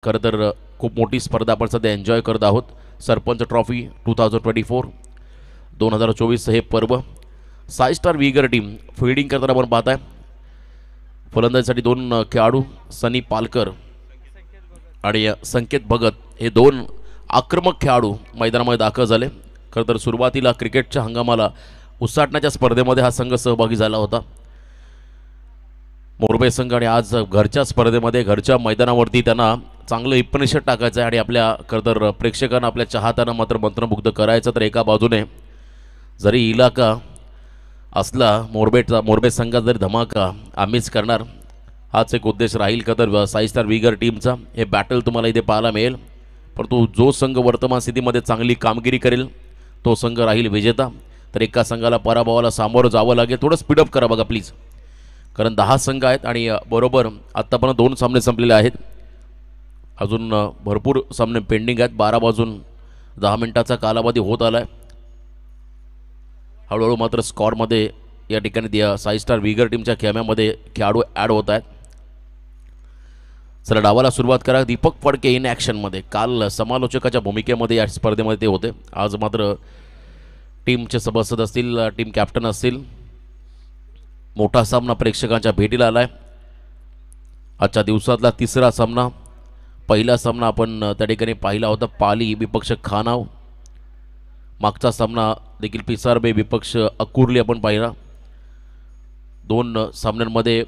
खरं तर खूप मोठी स्पर्धा आपण सध्या एन्जॉय करत आहोत. सरपंच ट्रॉफी 2024 2024 हे पर्व. 6 स्टार वीगर टीम फिल्डिंग करताना आपण पाहताय. फलंदाजीसाठी दोन खेळाडू सनी पालकर आणि संकेत भगत हे दोन आक्रमक खेळाडू मैदानामध्ये दाखल झाले. खरं तर सुरुवातीला क्रिकेटच्या हंगामाला उसाटण्याच्या स्पर्धेमध्ये हा संघ सहभागी झाला होता मोरबे संघ, आणि आज घरच्या स्पर्धेमध्ये घरच्या मैदानावरती त्यांना चांगलं इपनिषद टाकायचं आहे आणि आपल्या खरं तर प्रेक्षकांना आपल्या चाहत्यांना मात्र मंत्रमुग्ध करायचं. तर एका बाजूने जरी इलाका असला मोरबे संघात जरी धमाका आम्हीच करणार, हाच एक उद्देश राहील का तर 6 स्टार वीगर टीमचा. हे बॅटल तुम्हाला इथे पाहायला मिळेल, परंतु जो संघ वर्तमान स्थितीमध्ये चांगली कामगिरी करेल तो संघ राहील विजेता. तर एका संघाला पराभवाला सामोरं जावं लागेल. थोडं स्पीडअप करा बघा प्लीज, कारण 10 संघ आहेत आणि बरोबर आत्तापर्यंत 2 सामने संपलेले आहेत. अजून भरपूर सामने पेंडिंग आहेत. 12 वाजून 10 मिनिटाचा कालावधी होत आला आहे. हळूहळू मात्र स्कॉरमध्ये या ठिकाणी 6 स्टार वीगर टीमच्या खेळामध्ये खेळाडू ॲड होत आहेत. चला डावाला सुरुवात करा. दीपक फडके इन ॲक्शनमध्ये. काल समालोचकाच्या भूमिकेमध्ये या स्पर्धेमध्ये ते होते. आज मात्र टीमचे सभासद असतील, टीम कॅप्टन असतील. मोठा सामना प्रेक्षकांच्या भेटीला आला आहे. आजच्या दिवसातला तिसरा सामना. पहिला सामना आपण त्या ठिकाणी पाहिला होता, पाली विपक्ष खानाव. मागचा सामना देखील पिसारबे विपक्ष अकुर्ली आपण पाहिला. 2 सामन्यांमध्ये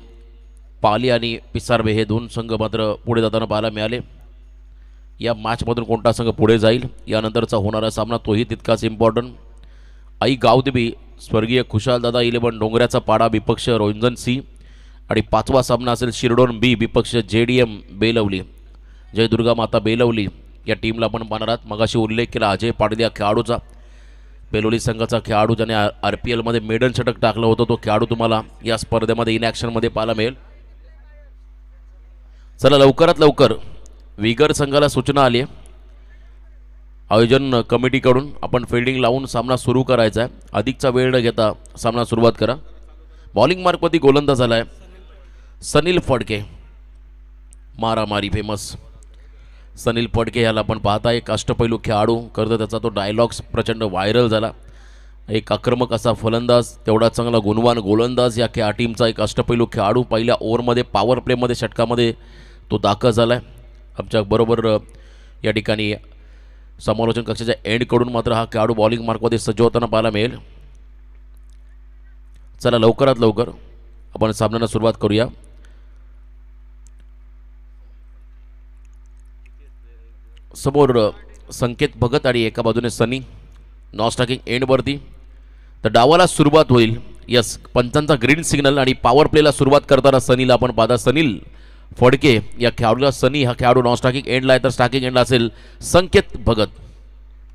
पाली आणि पिसारबे हे 2 संघ मात्र पुढे जाताना पाहायला मिळाले. या मॅचमधून कोणता संघ पुढे जाईल यानंतरचा होणारा सामना तोही तितकाच इम्पॉर्टंट. आई गावदेवी स्वर्गीय खुशालदादा 11 डोंगऱ्याचा पाडा विपक्ष रोंजन सी, आणि 5वा सामना असेल शिरडोन बी विपक्ष JDM बेलवली. जय दुर्गा माता बेलवली या टीमला आपण पाहणार आहात. मगाशी उल्लेख केला अजय पाटील या खेळाडूचा. बेलवली संघाचा खेळाडू ज्याने RPLमध्ये मेडन षटक टाकलं होतं तो खेळाडू तुम्हाला या स्पर्धेमध्ये इन ॲक्शनमध्ये पाहायला मिळेल. चला लवकरात लवकर वीगर संघाला सूचना आली आहे आयोजन कमिटीकडून. आपण फिल्डिंग लावून सामना सुरू करायचा आहे. अधिकचा वेळ न घेता सामना सुरुवात करा. बॉलिंग मार्कवरती गोलंदाज झाला आहे सनील फडके. मारामारी फेमस सनील फडके याला आपण पाहता. एक अष्टपैलू खेळाडू. करता त्याचा तो डायलॉग्स प्रचंड व्हायरल झाला. एक आक्रमक असा फलंदाज, तेवढा चांगला गुणवान गोलंदाज. या टीमचा एक अष्टपैलू खेळाडू. पहिल्या ओव्हरमध्ये पॉवर प्लेमध्ये षटकामध्ये तो दाखल झाला आहे. आमच्या बरोबर या ठिकाणी समालोचन कक्षाच्या एंडकडून मात्र हा खेळाडू बॉलिंग मार्कमध्ये सज्ज होताना पाहायला मिळेल. चला लवकरात लवकर आपण सामन्याला सुरुवात करूया. समोर संकेत भगत आणि एका बाजूने सनी. Non striking एंडवरती. तर डावाला सुरुवात होईल. यस, पंचांचा ग्रीन सिग्नल आणि पॉवर प्लेला सुरुवात करताना सनीला आपण पाहता. सनील फडके या खेळाडूला. सनी हा खेळाडू नॉन स्ट्रायकिंग एंडला आहे, तर स्ट्रायकिंग एंडला असेल संकेत भगत.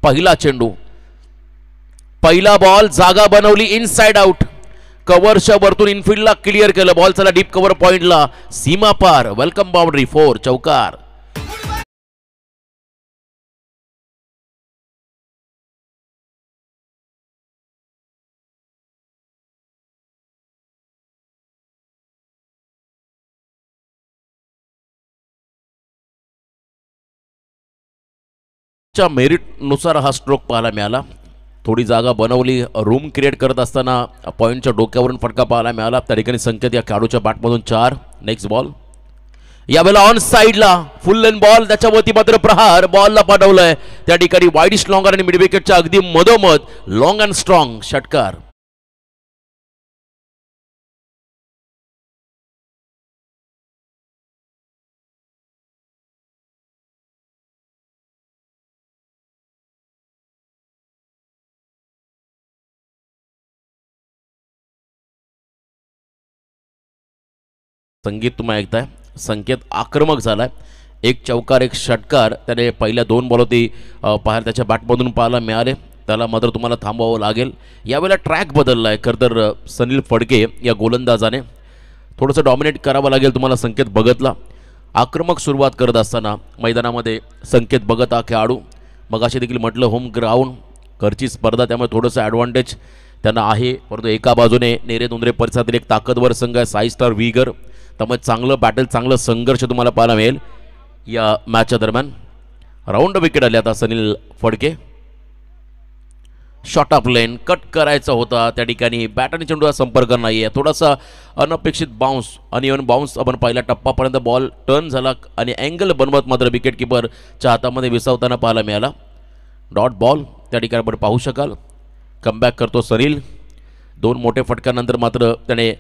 पहिला चेंडू, पहिला बॉल, जागा बनवली इनसाइड आउट. कव्हरच्या वरतून इनफिल्डला क्लिअर केलं. बॉल चला डीप कव्हर पॉइंटला, सीमा पार. वेलकम बाउंड्री 4 चौकार. मेरिटनुसार हा स्ट्रोक पाहायला मिळाला. थोडी जागा बनवली, रूम क्रिएट करत असताना पॉईंटच्या डोक्यावरून फटका पाहायला मिळाला. त्या ठिकाणी संकेत या खेळाडूच्या बॅटमधून 4. नेक्स्ट बॉल यावेळेला ऑन साईडला फुल लेन बॉल. त्याच्यावरती मात्र प्रहार. बॉलला पाठवलंय त्या ठिकाणी वाईड स्लॉंगर आणि मिड विकेटच्या अगदी मधोमध लॉंग अँड स्ट्रॉंग षटकार. संगीत तुम्ही ऐकताय. संकेत आक्रमक झालाय. 1 चौकार 1 षटकार त्याने पहिल्या 2 बॉलवरती पाहायला त्याच्या बॅटमधून पाहायला मिळाले. त्याला मात्र तुम्हाला थांबवावं लागेल. यावेळेला ट्रॅक बदलला आहे खरं तर सनील फडके या गोलंदाजाने. थोडंसं डॉमिनेट करावं लागेल तुम्हाला संकेत भगतला. आक्रमक सुरुवात करत असताना मैदानामध्ये संकेत भगत हा खेळाडू. मगाशी देखील म्हटलं होम ग्राउंड, घरची स्पर्धा, त्यामुळे थोडंसं ॲडव्हान्टेज त्यांना आहे. परंतु एका बाजूने नेरे दुंद्रे परिसरातील एक ताकदवर संघ आहे 6 स्टार वीगर. त्यामुळे चांगलं बॅटल, चांगलं संघर्ष तुम्हाला पाहायला मिळेल. या मॅचच्या दरम्यान. राऊंड विकेट आले आता Sunil Phadke. Shot off lane cut करायचा होता, त्या ठिकाणी बॅट आणि चेंडूचा संपर्क नाही आहे. थोडासा अनपेक्षित बाउन्स आणि इव्हन बाउन्स आपण पहिल्या टप्पापर्यंत बॉल टर्न झाला आणि अँगल बनवत मात्र विकेट किपरच्या हातामध्ये विसावताना पाहायला मिळाला. डॉट बॉल त्या ठिकाणी आपण पाहू शकाल. कमबॅक करतो सनील. 2 मोठे फटक्यानंतर मात्र त्याने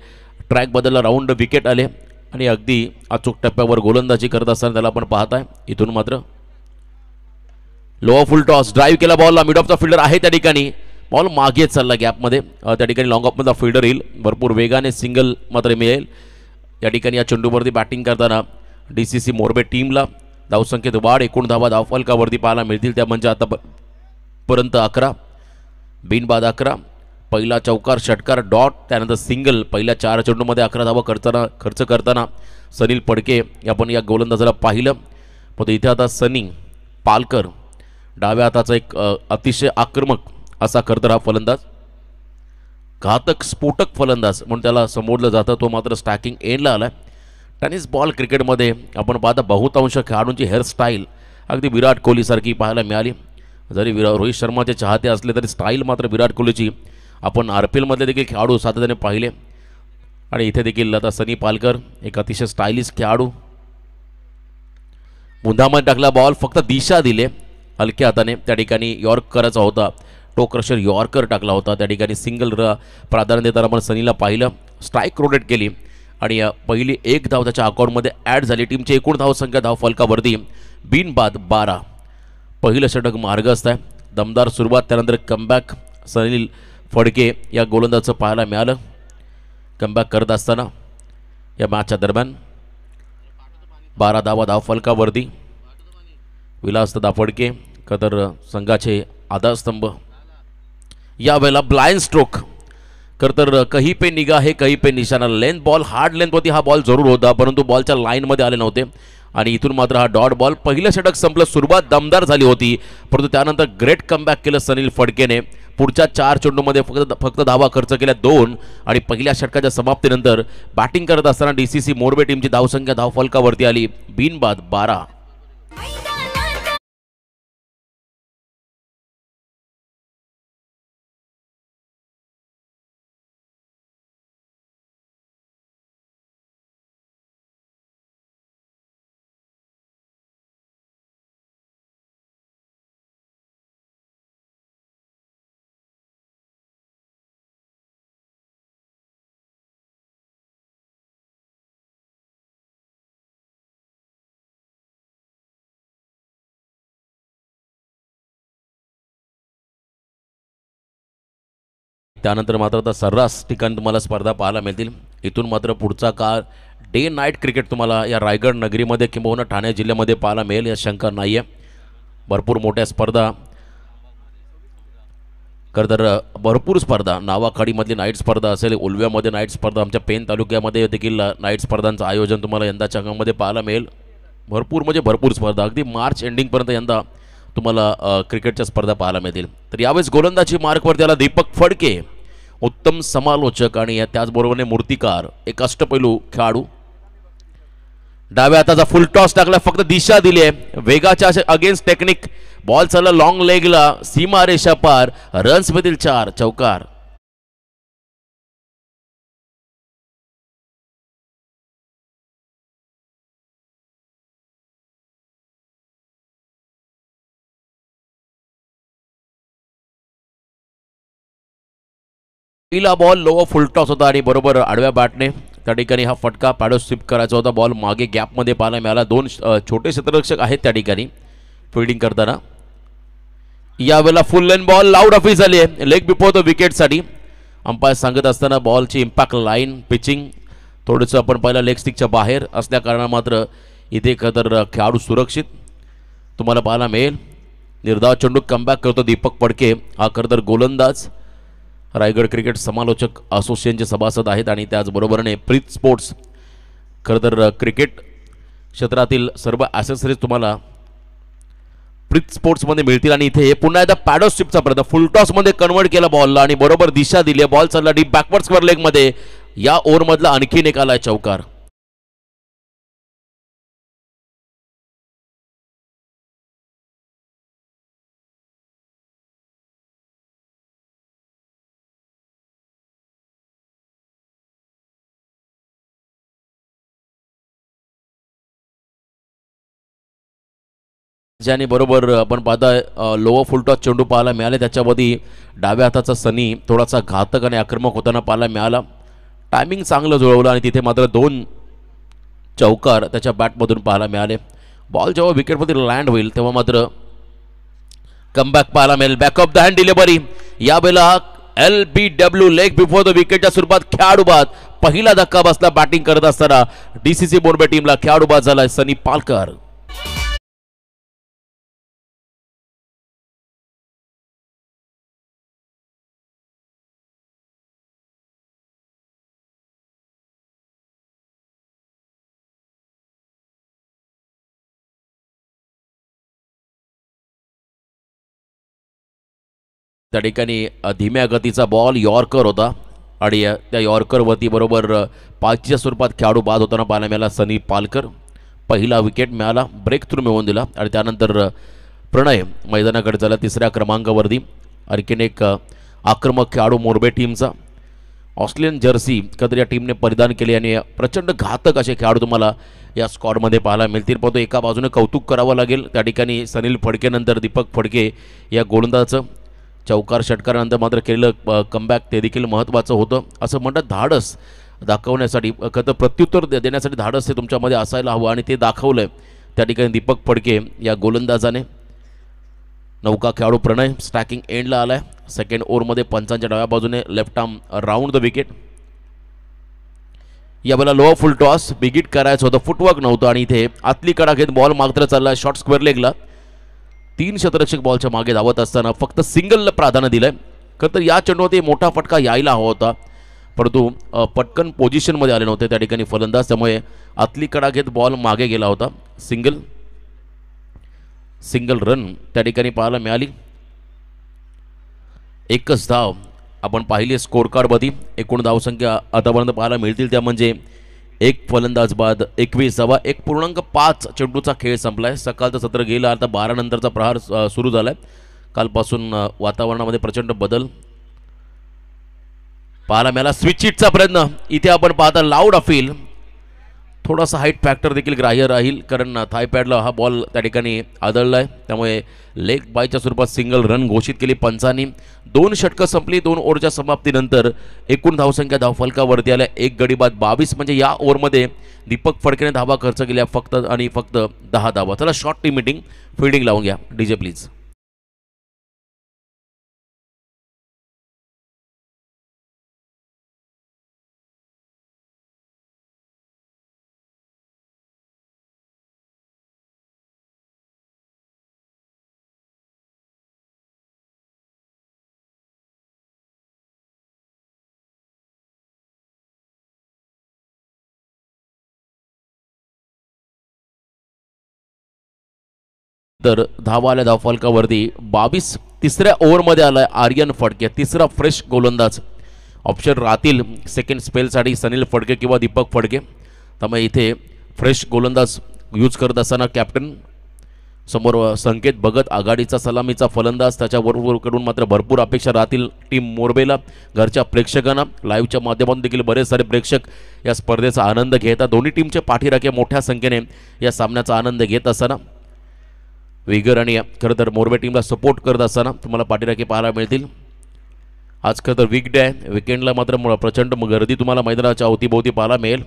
ट्रॅक बदलला. राऊंड विकेट आले आणि अगदी अचूक टप्प्यावर गोलंदाजी करत असताना त्याला आपण पाहताय. इथून मात्र लो फुल टॉस ड्राईव्ह केला बॉलला. मिड ऑफचा फिल्डर आहे त्या ठिकाणी. बॉल मागे चालला गॅपमध्ये. त्या ठिकाणी लॉंग ऑफमधला फिल्डर येईल. भरपूर वेगाने सिंगल मात्र मिळेल. या ठिकाणी या चेंडूवरती बॅटिंग करताना DCC मोरबे टीमला धावसंख्येत वाढ. एकूण धावा धावफलकावरती पाहायला मिळतील त्या म्हणजे आतापर्यंत 11. बिनबाद 11. पहिला चौकार षटकार डॉट त्यानंतर सिंगल. पहिल्या 4 चेंडूमध्ये 11 धावा खर्च करताना सनील फडके आपण या गोलंदाजाला पाहिलं. पण इथे आता सनी पालकर डाव्या हाताचा एक अतिशय आक्रमक असा करतर हा फलंदाज. घातक स्फोटक फलंदाज म्हणून त्याला संबोधलं जातं. तो मात्र स्टॅकिंग एंडला आला. टेनिस बॉल क्रिकेटमध्ये आपण पाहता बहुतांश खेळाडूंची हेअरस्टाईल अगदी विराट कोहलीसारखी पाहायला मिळाली. जरी रोहित शर्माचे चाहते असले तरी स्टाईल मात्र विराट कोहलीची आपण RPL मधले देखील खेळाडू सातत्याने पाहिले. आणि इथे देखील आता सनी पालकर एक अतिशय स्टायलिश खेळाडू. मुंधामध्ये टाकला बॉल, फक्त दिशा दिले हलक्या हाताने. त्या ठिकाणी यॉर्क करायचा होता. टो क्रशर यॉर्कर टाकला होता. त्या ठिकाणी सिंगल प्राधान्य देताना आपण सनीला पाहिलं. स्ट्राईक रोटेट केली आणि पहिली 1 धाव त्याच्या अकाउंटमध्ये ॲड झाली. टीमची एकूण धावसंख्या धावफलकावरती बिनबाद 12. पहिलं षटक मार्गस्थ आहे. दमदार सुरुवात त्यानंतर कमबॅक सनील फडके या गोलंदाजाचं पाहायला मिळालं. कमबॅक करत असताना या मॅचच्या दरम्यान 12 धावा धावफलकावरती. विलासदादा फडके कतर संघाचे आधारस्तंभ. यावेळेला ब्लाइंड स्ट्रोक तर कहीं पे निगाह है कहीं पे निशाणा. लेंथ बॉल हार्ड लेंथवरती हा बॉल जरूर होता परंतु बॉलच्या लाईनमध्ये आले नव्हते. आणि इथून मात्र हा डॉट बॉल. पहिलं षटक संपलं. सुरुवात दमदार झाली होती परंतु त्यानंतर ग्रेट कमबॅक केलं सनील फडकेने. पुढच्या 4 चेंडूमध्ये फक्त धावा खर्च केल्या 2. आणि पहिल्या षटकाच्या समाप्तीनंतर बॅटिंग करत असताना DCC मोरबे टीमची धावसंख्या धावफलकावरती आली बिनबाद 12. त्यानंतर मात्र आता सर्रास ठिकाणी तुम्हाला स्पर्धा पाहायला मिळतील. इथून मात्र पुढचा काळ डे नाईट क्रिकेट तुम्हाला या रायगड नगरीमध्ये किंबहुना ठाणे जिल्ह्यामध्ये पाहायला मिळेल या शंका नाही आहे. भरपूर मोठ्या स्पर्धा तर भरपूर स्पर्धा. नावाखाडीमधली नाईट स्पर्धा असेल, उलव्यामध्ये नाईट स्पर्धा, आमच्या पेन तालुक्यामध्ये देखील नाईट स्पर्धांचं आयोजन तुम्हाला यंदाच्या अंगामध्ये पाहायला मिळेल. भरपूर म्हणजे भरपूर स्पर्धा. अगदी मार्च एंडिंगपर्यंत यंदा तुम्हाला क्रिकेटच्या स्पर्धा पाहायला मिळतील. तर यावेळेस गोलंदाजी मार्कवरती आला दीपक फडके. उत्तम समालोचक आणि त्याचबरोबरने मूर्तिकार, एक अष्टपैलू खेळाडू. डाव्या हाताचा फुल टॉस टाकला, फक्त दिशा दिली आहे. वेगाच्या अगेन्स्ट टेक्निक. बॉल चालला लॉंग लेगला, सीमा रेषा पार. रन्स मधील 4. चौकार. पहिला बॉल लो फुल टॉस होता आणि बरोबर आडव्या बॅटने त्या ठिकाणी हा फटका पॅडो स्वीप करायचा होता. बॉल मागे गॅपमध्ये पाहायला मिळाला. 2 छोटे क्षेत्ररक्षक आहेत त्या ठिकाणी फिल्डिंग करताना. यावेळेला फुल लेन बॉल लाऊड ऑफिस झाली आहे लेग बिफोर द विकेटसाठी. अंपायर सांगत असताना बॉलची इम्पॅक्ट लाईन पिचिंग थोडंसं आपण पहिला लेग स्टिकच्या बाहेर असल्या कारणाने मात्र इथे तर खेळाडू सुरक्षित तुम्हाला पाहायला मिळेल. निर्धाव चेंडू कमबॅक करतो दीपक फडके. हा तर गोलंदाज रायगड क्रिकेट समालोचक असोसिएशनचे सभासद आहेत आणि त्याचबरोबरने प्रीत स्पोर्ट्स तर क्रिकेट क्षेत्रातील सर्व ॲसेसरीज तुम्हाला प्रीत स्पोर्ट्समध्ये मिळतील. आणि इथे पुन्हा एकदा पॅडो स्वीपचा प्रयत्न. फुल टॉसमध्ये कन्वर्ट केला बॉलला आणि बरोबर दिशा दिली. बॉल चालला डीप बॅकवर्ड स्क्वेअर लेगमध्ये. या ओव्हरमधला आणखीन एक आलाय चौकार. ज्याने बरोबर आपण पाहता लोअर फुलटॉस चेंडू पाहायला मिळाले, त्याच्यामध्ये डाव्या हाताचा सनी थोडासा घातक आणि आक्रमक होताना पाहायला मिळाला. टायमिंग चांगलं जुळवलं आणि तिथे मात्र 2 चौकार त्याच्या बॅटमधून पाहायला मिळाले. बॉल जेव्हा विकेटमध्ये लँड होईल तेव्हा मात्र कमबॅक पाहायला मिळेल. Back of the hand delivery, यावेळेला LBW लेग बिफोर द विकेटच्या स्वरूपात खेळाडू बाद. पहिला धक्का बसला बॅटिंग करत असताना DCC बोर्बे टीमला. खेळाडू बाद झाला सनी पालकर. त्या ठिकाणी धीम्या गतीचा बॉल यॉर्कर होता आणि त्या यॉर्करवरती बरोबर 5च्या स्वरूपात खेळाडू बाद होताना पाहायला मिळाला सनी पालकर. पहिला विकेट मिळाला, ब्रेक थ्रू मिळवून दिला आणि त्यानंतर प्रणय मैदानाकडे झाला 3ऱ्या क्रमांकावरती. आणखीन एक आक्रमक खेळाडू मोरबे टीमचा ऑस्ट्रेलियन जर्सी कधी या टीमने परिधान केली आणि प्रचंड घातक असे खेळाडू तुम्हाला या स्क्वॉडमध्ये पाहायला मिळतील. परंतु एका बाजूने कौतुक करावं लागेल, त्या ठिकाणी सनील फडकेनंतर दीपक फडके या गोलंदाजाचं चौकार षटकारानंतर मात्र केलेलं कमबॅक ते देखील महत्त्वाचं होतं. असं म्हणतात धाडस दाखवण्यासाठी, खरं तर प्रत्युत्तर देण्यासाठी धाडस हे तुमच्यामध्ये असायला हवं आणि ते दाखवलं आहे त्या ठिकाणी दीपक फडके या गोलंदाजाने. नौका खेळाडू प्रणय स्टॅकिंग एंडला आलाय. सेकंड ओव्हरमध्ये पंचांच्या डाव्या बाजूने left arm round the wicket. यावेळेला लोअर फुल टॉस बिगिट करायचं होतं, फुटवर्क नव्हतं आणि इथे आतली कडा घेत बॉल मात्र चालला शॉर्ट स्क्वेअर लेगला. 3 शतरक्षक बॉलच्या मागे धावत असताना फक्त सिंगलला प्राधान्य दिलंय. खरं तर या चेंडूमध्ये मोठा फटका यायला हवा होता, परंतु पटकन पोझिशनमध्ये आले नव्हते त्या ठिकाणी फलंदाज, त्यामुळे आतली कडा घेत बॉल मागे गेला होता. सिंगल रन त्या ठिकाणी पाहायला मिळाली. एकच धाव आपण पाहिली स्कोर कार्डमध्ये. एकूण धावसंख्या आतापर्यंत पाहायला मिळतील त्या म्हणजे एक फलंदाज बाद 21 धावा. 1.5 चेंडूचा खेळ संपलाय. सकाळचं सत्र गेलं, आता 12 नंतरचा प्रहार सुरू झालाय. कालपासून वातावरणामध्ये प्रचंड बदल पाहायला मिळाला. स्विच हिटचा प्रयत्न इथे आपण पाहता लाऊड अपील. थोडासा हाईट फॅक्टर देखील ग्राह्य राहील, कारण थाय पॅडला हा बॉल त्या ठिकाणी आदळला आहे, त्यामुळे लेग बायच्या स्वरूपात सिंगल रन घोषित केली पंचांनी. 2 षटकं संपली 2 ओव्हरच्या समाप्तीनंतर. एकूण धावसंख्या धावफलकावरती आल्या 1 गडी बाद 22. म्हणजे या ओव्हरमध्ये दीपक फडकेने धावा खर्च केल्या फक्त 10 धावा. चला शॉर्ट टीम मीटिंग फिल्डिंग लावून घ्या डीजे प्लीज. तर धावा आल्या धावफलकावरती 22. 3ऱ्या ओव्हरमध्ये आलाय आर्यन फडके, 3रा फ्रेश गोलंदाज. ऑप्शन राहतील सेकंड स्पेलसाठी सनील फडके किंवा दीपक फडके, त्यामुळे इथे फ्रेश गोलंदाज यूज करत असताना कॅप्टन समोर संकेत बघत आघाडीचा सलामीचा फलंदाज, त्याच्याबरोबरकडून मात्र भरपूर अपेक्षा राहतील टीम मोरबेला. घरच्या प्रेक्षकांना लाईव्हच्या माध्यमातून देखील बरेच सारे प्रेक्षक या स्पर्धेचा आनंद घेतात. दोन्ही टीमचे पाठीराखे मोठ्या संख्येने या सामन्याचा आनंद घेत असताना विगर आणि खरं तर मोरबे टीमला सपोर्ट करत असताना तुम्हाला पाठीराखे पाहायला मिळतील. आज खरं तर वीकडे आहे, विकेंडला मात्र प्रचंड गर्दी तुम्हाला मैदानाच्या अवतीभोवती पाहायला मिळेल.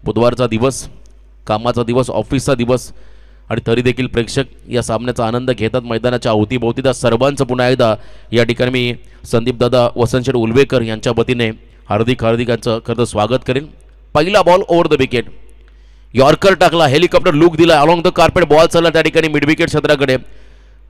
बुधवारचा दिवस, कामाचा दिवस, ऑफिसचा दिवस आणि तरी देखील प्रेक्षक या सामन्याचा आनंद घेतात मैदानाच्या अवतीभोवती. त्या सर्वांचं पुन्हा एकदा या ठिकाणी मी संदीपदादा वसंतशेठ उलवेकर यांच्या वतीने हार्दिक यांचं खरं तर स्वागत करेन. पहिला ball over the wicket, yorker टाकला, हेलिकॉप्टर लुक दिला, अलॉंग द कार्पेट बॉल चालला त्या ठिकाणी मिड विकेट क्षेत्राकडे.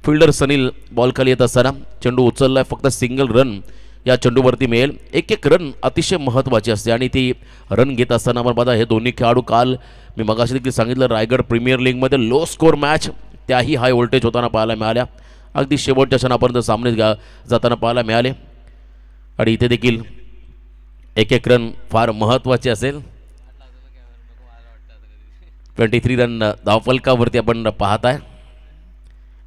फिल्डर सनील बॉल खाली येत असताना चेंडू उचललाय, फक्त सिंगल रन या चेंडूवरती मिळेल. एक रन अतिशय महत्त्वाची असते आणि ती रन घेत असताना आपण बघा हे दोन्ही खेळाडू काल मी मगाशी देखील सांगितलं रायगड प्रीमियर लीगमध्ये लो स्कोर मॅच त्याही हाय व्होल्टेज होताना पाहायला मिळाल्या. अगदी शेवटच्या क्षणापर्यंत सामने जाताना पाहायला मिळाले आणि इथे देखील एक रन फार महत्त्वाचे असेल. 23 रन धावफलकावरती आपण पाहत आहे.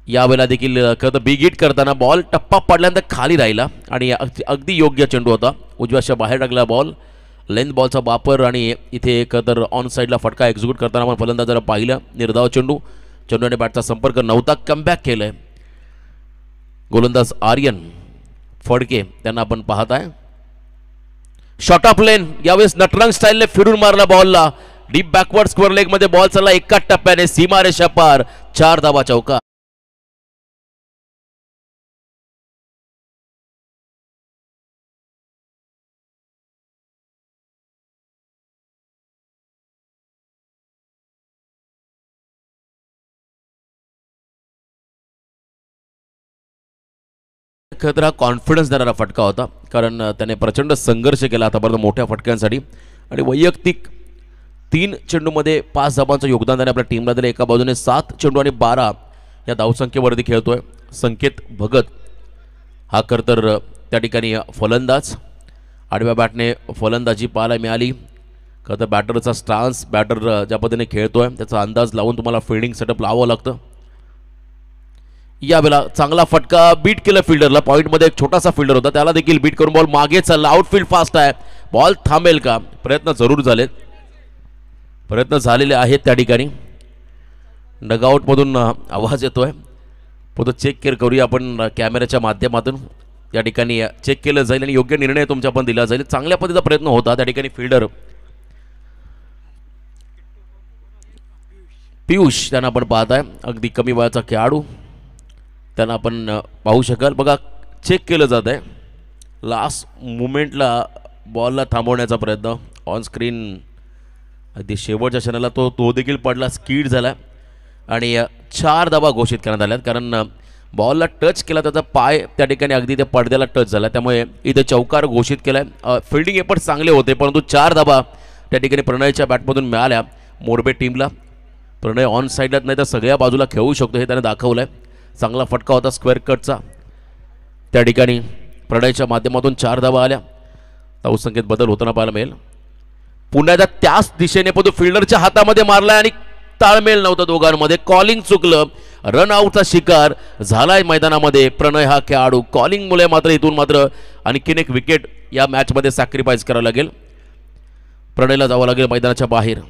यावेळेला देखील खरं तर बिग हिट करताना बॉल टप्पा पडल्यानंतर खाली राहिला आणि अगदी योग्य चेंडू होता. उजव्याच्या बाहेर टाकला बॉल, लेंथ बॉलचा वापर आणि इथे खरं तर ऑन साईडला फटका एक्झिक्यूट करताना आपण फलंदाजाला पाहिलं. निर्धाव चेंडू चेंडू आणि बॅटचा संपर्क नव्हता, कमबॅक केलंय गोलंदाज आर्यन फडके, त्यांना आपण पाहत आहे. शॉर्ट ऑफ लेन, यावेळेस नटरंग स्टाईलने फिरून मारला बॉलला, डीप बॅकवर्ड स्क्वेअर लेग मध्ये बॉल चालला एका टप्प्याने सीमारेषा पार, 4 धावा चौका. खरं हा कॉन्फिडन्स देणारा फटका होता, कारण त्याने प्रचंड संघर्ष केला आतापर्यंत मोठ्या फटक्यांसाठी आणि वैयक्तिक 3 चेंडूमध्ये 5 धावांचं योगदान त्याने आपल्या टीमला दिलं. एका बाजूने 7 चेंडू आणि 12 या धावसंख्येवरती खेळतोय संकेत भगत. हा खरं तर त्या ठिकाणी फलंदाज, आडव्या बॅटने फलंदाजी पाहायला मिळाली. खरं तर बॅटरचा स्टान्स, बॅटर ज्या पद्धतीने खेळतोय त्याचा अंदाज लावून तुम्हाला फिल्डिंग सेटअप लावावं लागतं. यावेळेला चांगला फटका, बीट केलं फिल्डरला. पॉईंटमध्ये एक छोटासा फिल्डर होता, त्याला देखील बीट करून बॉल मागे चालला. आउटफील्ड फास्ट आहे, बॉल थांबेल का? प्रयत्न जरूर झालेत, प्रयत्न झालेले आहेत त्या ठिकाणी. डगआउटमधून आवाज येतोय, पण चेक करूया आपण कॅमेऱ्याच्या माध्यमातून. या ठिकाणी चेक केलं जाईल आणि योग्य निर्णय तुमच्या पण दिला जाईल. चांगल्या पद्धतीचा प्रयत्न होता त्या ठिकाणी. फिल्डर पियुष त्यांना आपण पाहताय, अगदी कमी वयाचा खेळाडू, त्यांना आपण पाहू शकाल. बघा चेक केलं जात आहे, लास्ट मुमेंटला बॉलला थांबवण्याचा प्रयत्न ऑन स्क्रीन. अगदी शेवटच्या क्षणाला तो देखील पडला, स्कीड झाला आणि 4 धावा घोषित करण्यात आल्यात. कारण बॉलला टच केला, त्याचा पाय त्या ठिकाणी अगदी त्या पडद्याला टच झाला, त्यामुळे इथे चौकार घोषित केला आहे. फिल्डिंग एफर्ट चांगले होते, परंतु 4 धावा त्या ठिकाणी प्रणयच्या बॅटमधून मिळाल्या मोरबे टीमला. प्रणय ऑन साईडलाच नाही तर सगळ्या बाजूला खेळू शकतो हे त्याने दाखवलं आहे. चांगला फटका होता स्क्वेअर कटचा, त्या ठिकाणी प्रणयच्या माध्यमातून 4 धावा आल्या. धावसंख्येत बदल होताना पाहायला मिळेल. पुन्हा त्याच दिशेने पण तो फिल्डरच्या हातामध्ये मारलाय आणि ताळमेळ नव्हता दोघांमध्ये. कॉलिंग चुकलं, रन आउटचा शिकार झालाय मैदानामध्ये प्रणय हा खेळाडू. कॉलिंगमुळे मात्र इथून मात्र आणखीन एक विकेट या मॅचमध्ये सॅक्रिफाईस करावं लागेल. प्रणयला जावं लागेल मैदानाच्या बाहेर.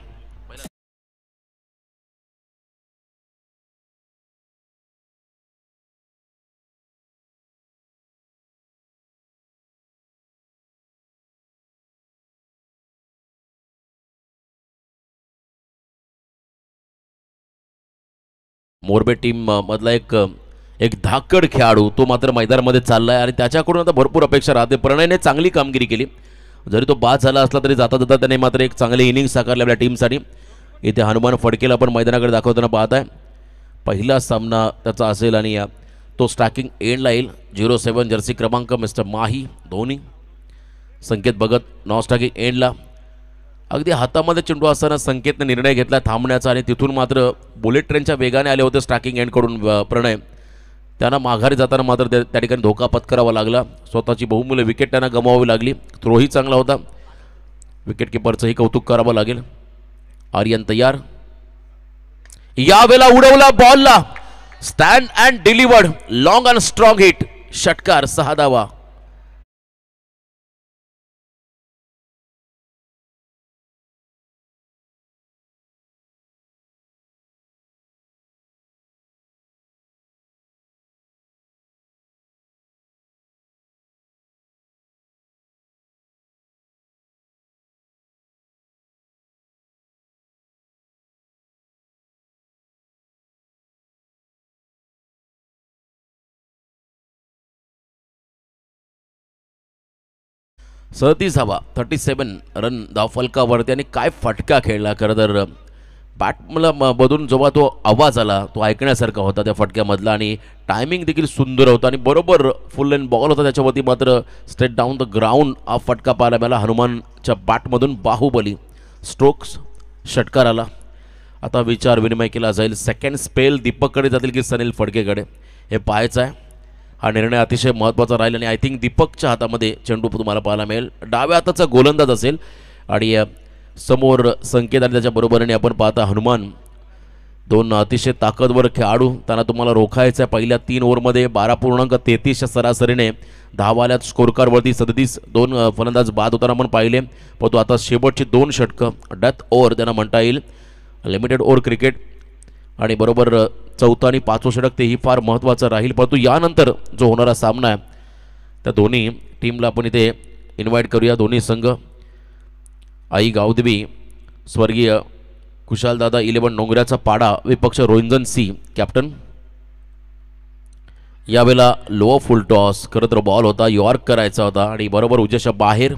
मोरबे टीम मधला एक धाकड खेळाडू तो मात्र मैदानामध्ये चाललाय आणि त्याच्याकडून आता भरपूर अपेक्षा राहते. प्रणयने चांगली कामगिरी केली, जरी तो बाद झाला असला तरी जाता जाता त्याने मात्र एक चांगली इनिंग साकारली आपल्या टीमसाठी. इथे हनुमान फडकेला पण मैदानाकडे दाखवताना पाहत आहे. पहिला सामना त्याचा असेल आणि तो स्टॅकिंग एंडला येईल. 07 जर्सी क्रमांक मिस्टर माही धोनी. संकेत भगत नॉन स्टॅकिंग एंडला. अगदी हातामध्ये चेंडू असताना संकेतने निर्णय घेतला थांबण्याचा आणि तिथून मात्र बुलेट ट्रेनच्या वेगाने आले होते स्टॅकिंग एंडकडून प्रणय. त्यांना माघारी जाताना मात्र त्या ठिकाणी धोका पत्करावा लागला. स्वतःची बहुमूल्य विकेट त्यांना गमवावी लागली. थ्रोही चांगला होता, विकेट किपरचंही कौतुक करावं लागेल. आर्यन तयार, यावेळेला उडवला बॉलला, stand and delivered, long and strong hit, षटकार, 6 धावा. सदतीस धावा, 37 रन धावफलकावरती आणि काय फटका खेळला. खरं तर बॅटमला मधून जेव्हा तो आवाज आला तो ऐकण्यासारखा होता त्या फटक्यामधला आणि टायमिंग देखील सुंदर होता आणि बरोबर फुल लेन बॉल होता त्याच्यावरती. मात्र स्ट्रेट डाऊन द ग्राउंड हा फटका पाहायला मिळाला हनुमानच्या बॅटमधून. बाहुबली स्ट्रोक्स, षटकार आला. आता विचार विनिमय केला जाईल. सेकंड स्पेल दीपककडे जातील की सनील फडकेकडे हे पाहायचं आहे. हा निर्णय अतिशय महत्त्वाचा राहील आणि आय थिंक दीपकच्या हातामध्ये चेंडू तुम्हाला पाहायला मिळेल. डाव्या हाताचा गोलंदाज असेल आणि समोर संकेत आणि त्याच्या बरोबरीने आपण पाहता हनुमान. 2 अतिशय ताकदवर खेळाडू, त्यांना तुम्हाला रोखायचं आहे. पहिल्या 3 ओव्हरमध्ये 12.33 सरासरीने धावा आल्यात. स्कोरकार्डवरती 37. 2 फलंदाज बाद होताना आपण पाहिले, पण तो आता शेवटची 2 षटकं डेथ ओव्हर त्यांना म्हणता येईल. लिमिटेड ओव्हर क्रिकेट आणि बरोबर चौथा आणि पाचवं षटक तेही फार महत्त्वाचं राहील. परंतु यानंतर जो होणारा सामना आहे त्या दोन्ही टीमला आपण इथे इन्व्हाइट करूया. दोन्ही संघ आई गावदेवी स्वर्गीय कुशालदादा 11 नोंगऱ्याचा पाडा विपक्ष रोहिंजन सी कॅप्टन. यावेळेला लो फुल टॉस खरं तर बॉल होता, यॉर्क करायचा होता आणि बरोबर उजेशा बाहेर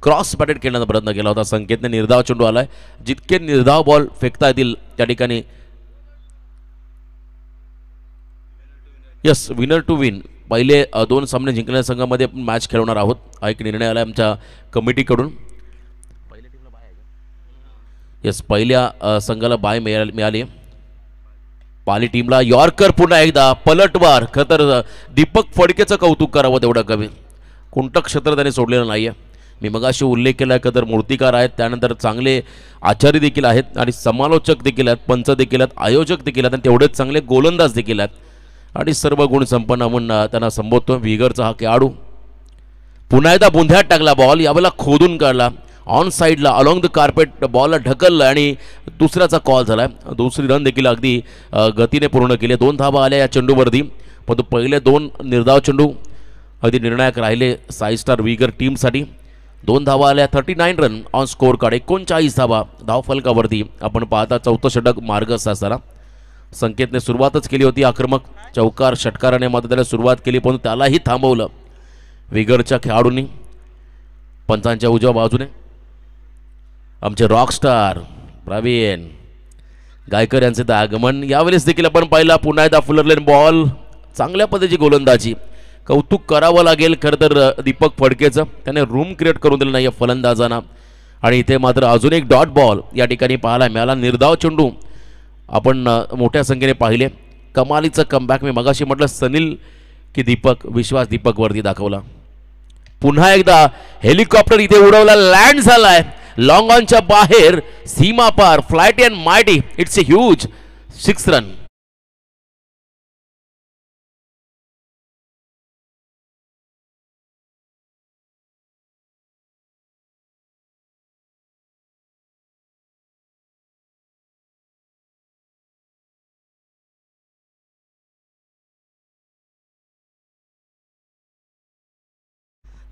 क्रॉस पॅटेड खेळण्याचा प्रयत्न केला होता. संकेतने निर्धाव चेंडू आलाय. जितके निर्धाव बॉल फेकता येतील त्या ठिकाणी यस विनर टू विन पहिले 2 सामने जिंकणाऱ्या संघामध्ये आपण मॅच खेळवणार आहोत. हा एक निर्णय आला आमच्या कमिटीकडून. यस पहिल्या संघाला बाय मिळाली. पाली टीमला यॉर्कर पुन्हा एकदा पलटवार. खरं तर दीपक फडकेचं कौतुक करावं तेवढं कमी. कोणतं क्षेत्र त्याने सोडलेलं नाही आहे. मी मगाशी उल्लेख केला आहे तर मूर्तिकार आहेत, त्यानंतर चांगले आचार्य देखील आहेत आणि समालोचक देखील आहेत, पंच देखील आहेत, आयोजक देखील आहेत आणि तेवढेच चांगले गोलंदाज देखील आहेत आणि सर्व गुण संपन्न म्हणून त्यांना संबोधतो. विगरचा हा खेळाडू पुन्हा एकदा बुंध्यात टाकला बॉल. यावेळेला खोदून काढला ऑन साईडला अलॉंग द कार्पेट बॉलला ढकललं आणि दुसऱ्याचा कॉल झाला. दुसरी रन देखील अगदी गतीने पूर्ण केली. 2 धावा आल्या या चेंडूवरती. परंतु पहिले 2 निर्धाव चेंडू अगदी निर्णायक राहिले साई स्टार विगर टीमसाठी. 2 धावा आल्या. 39 रन ऑन स्कोर कार्ड. 39 धावा धावफलकावरती. आपण पाहता चौथं षटक मार्गस्थ असताना संकेतने सुरुवातच केली होती आक्रमक चौकार षटकाराने मात्र त्याला सुरुवात केली परंतु त्यालाही थांबवलं विगरच्या खेळाडूंनी. पंचांच्या उजव्या बाजूने आमचे रॉकस्टार प्रवीण गायकर यांचे तर आगमन. यावेळेस देखील आपण पाहिला पुन्हा एकदा फुलरलेन बॉल. चांगल्या पद्धतीची गोलंदाजी. कौतुक करावं लागेल खरं तर दीपक फडकेचं. त्याने रूम क्रिएट करून दिलं नाही फलंदाजांना आणि इथे मात्र अजून एक डॉट बॉल या ठिकाणी पाहायला मिळाला. निर्धाव चेंडू आपण मोठ्या संख्येने पाहिले. कमालीचं कमबॅक. मी मगाशी म्हटलं सनील की दीपक विश्वास दीपकवरती दाखवला. पुन्हा एकदा हेलिकॉप्टर इथे उडवला. लँड झालाय लॉंग ऑनच्या बाहेर सीमा पार. Flight and mighty. It's a huge 6 run.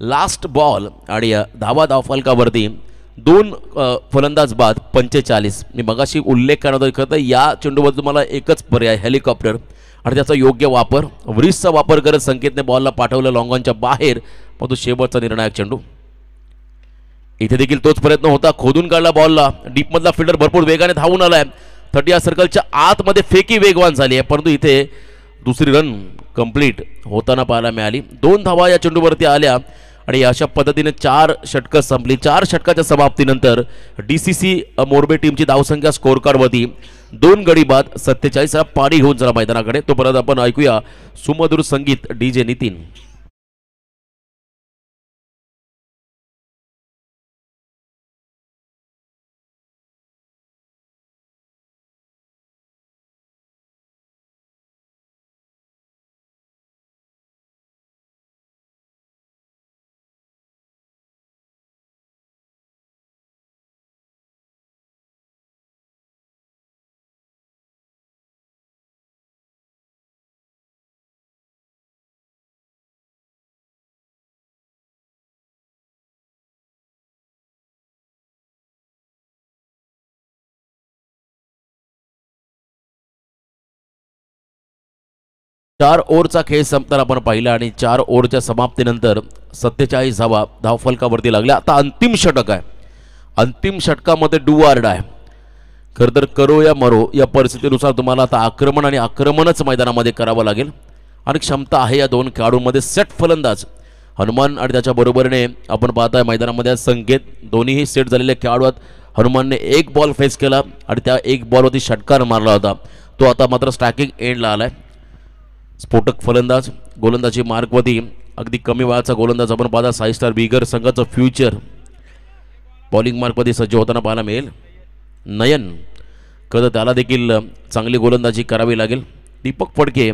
Last ball आणि धावा धावफलकावरती 2 फलंदाज बाद 45. मी मगाशी उल्लेख करत होतो खरं तर या चेंडूवर तुम्हाला एकच पर्याय हेलिकॉप्टर आणि त्याचा योग्य वापर व्रिजचा वापर करत संकेतने बॉलला पाठवलं लॉंग ऑनच्या बाहेर. पण तो शेवटचा निर्णायक चेंडू. इथे देखील तोच प्रयत्न होता. खोदून काढला बॉलला. डीपमधला फिल्डर भरपूर वेगाने धावून आलाय. 30 सर्कलच्या आतमध्ये फेकी वेगवान झाली आहे परंतु इथे दुसरी रन कंप्लीट होताना पाहायला मिळाली. 2 धावा या चेंडूवरती आल्या आणि अशा पद्धतीने 4 षटकं संपली. 4 षटकाच्या समाप्तीनंतर DCC मोरबे टीमची धावसंख्या स्कोर कार्डवरती 2 गडी बाद 47 पाणी घेऊन चला मैदानाकडे. तो परत आपण ऐकूया सुमधुर संगीत DJ नितीन. चार ओव्हरचा खेळ संपताना आपण पाहिला आणि 4 ओव्हरच्या समाप्तीनंतर 47 धावा धावफलकावरती लागल्या. आता अंतिम षटक आहे. अंतिम षटकामध्ये डू ऑर डाय. खरं तर करो या मरो या परिस्थितीनुसार तुम्हाला आता आक्रमण आणि आक्रमणच मैदानामध्ये करावं लागेल आणि क्षमता आहे या 2 खेळाडूंमध्ये. सेट फलंदाज हनुमान आणि त्याच्या बरोबरीने आपण पाहताय मैदानामध्ये संकेत. दोन्हीही सेट झालेले खेळाडू आहेत. हनुमानने 1 बॉल फेस केला आणि त्या 1 बॉलवरती षटकार मारला होता. तो आता मात्र स्ट्रायकिंग एंडला आलाय. स्फोटक फलंदाज गोलंदाजी मार्कवरती अगदी कमी वयाचा गोलंदाज आपण पाहता साई स्टार बिगर संघाचं फ्युचर बॉलिंग मार्कवरती सज्ज होताना पाहायला मिळेल. नयन कदा त्याला देखील चांगली गोलंदाजी करावी लागेल. दीपक फडके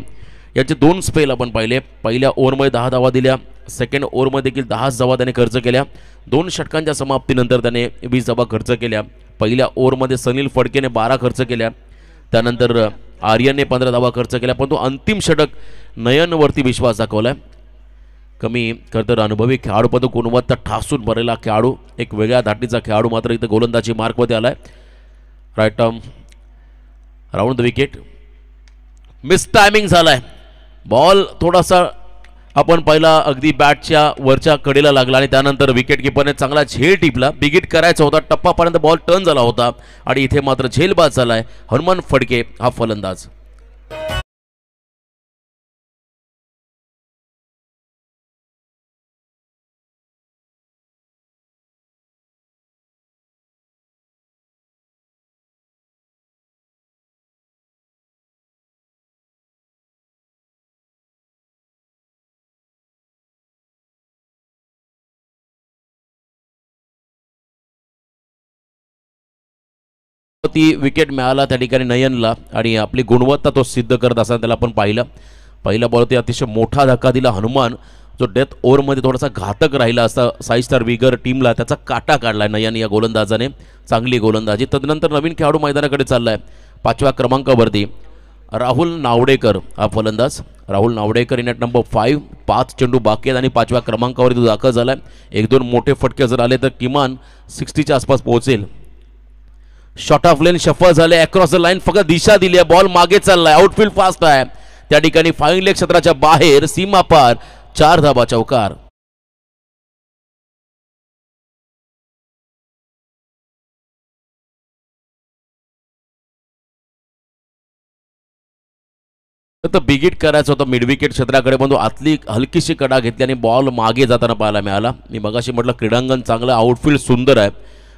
याचे 2 स्पेल आपण पाहिले. पहिल्या ओव्हरमध्ये 10 धावा दिल्या. सेकंड ओव्हरमध्ये देखील 10 धावा त्याने खर्च केल्या. 2 षटकांच्या समाप्तीनंतर त्याने 20 धावा खर्च केल्या. पहिल्या ओव्हरमध्ये सनील फडकेने 12 खर्च केल्या. त्यानंतर आर्यनने 15 धावा खर्च केल्या, पण तो अंतिम षटक नयनवरती विश्वास दाखवलाय. कमी खरं अनुभवी खेळाडू पण तो गुणवत्ता ठासून भरलेला खेळाडू, एक वेगळ्या धाटीचा खेळाडू मात्र इथं गोलंदाजी मार्कमध्ये आलाय. Right arm round the wicket. Miss timing झालाय. बॉल थोडासा आपण पहिला अगदी बॅटच्या वरच्या कडेला लागला आणि त्यानंतर विकेट किपरने चांगला झेल टिपला. बिगिट करायचा होता, टप्पापर्यंत बॉल टर्न झाला होता आणि इथे मात्र झेलबाद झालाय हनुमान फडके हा फलंदाज. ती विकेट मिळाला त्या ठिकाणी नयनला आणि आपली गुणवत्ता तो सिद्ध करत असताना त्याला आपण पाहिलं. पहिल्या बॉलवरती अतिशय मोठा धक्का दिला हनुमान, जो डेथ ओव्हरमध्ये थोडासा घातक राहिला असता 6 स्टार विगर टीमला त्याचा काटा काढला नयन या गोलंदाजाने. चांगली गोलंदाजी. तदनंतर नवीन खेळाडू मैदानाकडे चाललाय 5व्या क्रमांकावरती राहुल नावडेकर हा फलंदाज. Rahul Navadekar in at number 5. 5 चेंडू बाकी आहेत आणि 5व्या क्रमांकावरती तो दाखल झालाय. 1-2 मोठे फटके जर आले तर किमान 60च्या आसपास पोहोचेल. शॉर्ट ऑफ लेन शफल झाले, अक्रॉस द लाईन फक्त दिशा दिली आहे, बॉल मागे चाललाय, आउटफील्ड फास्ट आहे त्या ठिकाणी, फाईन लेग क्षेत्राच्या बाहेर सीमा पार, 4 धाबा चौकार. तर बिगिट करायचं होतं मिड विकेट क्षेत्राकडे, पण तो आतली हलकीशी कडा घेतली आणि बॉल मागे जाताना पाहायला मिळाला. मी मगाशी म्हटलं क्रीडांगण चांगलं, आउटफील्ड सुंदर आहे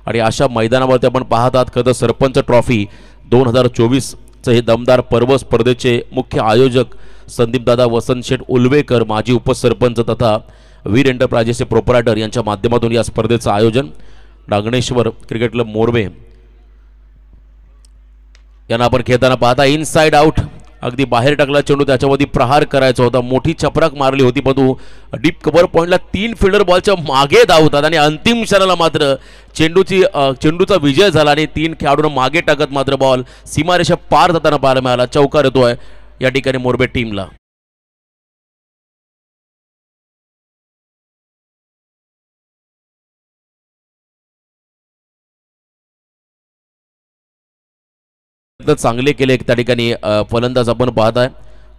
आणि अशा मैदानावरती आपण पाहत आहात. खरं सरपंच ट्रॉफी 2024चं हे दमदार पर्व स्पर्धेचे मुख्य आयोजक संदीपदादा वसंत शेठ उलवेकर, माजी उपसरपंच तथा वीर एंटरप्राइजेसचे प्रोपरायटर यांच्या माध्यमातून या स्पर्धेचं आयोजन. डांगणेश्वर क्रिकेट क्लब मोरवे यांना आपण खेळताना पाहता. इनसाइड आउट, अगदी बाहेर टाकला चेंडू, त्याच्यावरती प्रहार करायचा होता, मोठी चपराक मारली होती, पण डीप कव्हर पॉईंटला 3 फिल्डर बॉलच्या मागे धावतात आणि अंतिम क्षणाला मात्र चेंडूचा विजय झाला आणि 3 खेळाडूंना मागे टाकत मात्र बॉल सीमारेषा पार जाताना पाहायला मिळाला. चौकार येतोय या ठिकाणी मोरबे टीमला. चांगले केले त्या ठिकाणी फलंदाज आपण पाहताय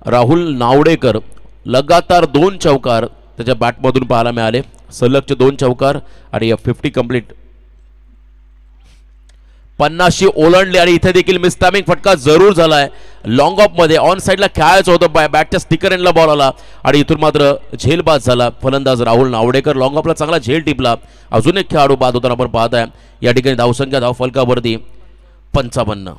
राहुल नावडेकर. लगातार 2 चौकार त्याच्या बॅटमधून पाहायला मिळाले, सलगचे 2 चौकार आणि 50 कंप्लीट. 50 ओलांडले आणि इथे देखील मिसटायमिंग फटका जरूर झालाय. लॉंग ऑफ मध्ये ऑन साईडला खेळायचं होतं, बॅटच्या स्टिकर एंडला बॉल आला आणि इथून मात्र झेलबाद झाला फलंदाज राहुल नावडेकर. लॉंग ऑफला चांगला झेल टिपला. अजून एक खेळाडू बाद होताना आपण पाहताय या ठिकाणी. धावसंख्या धावफलकावरती 55.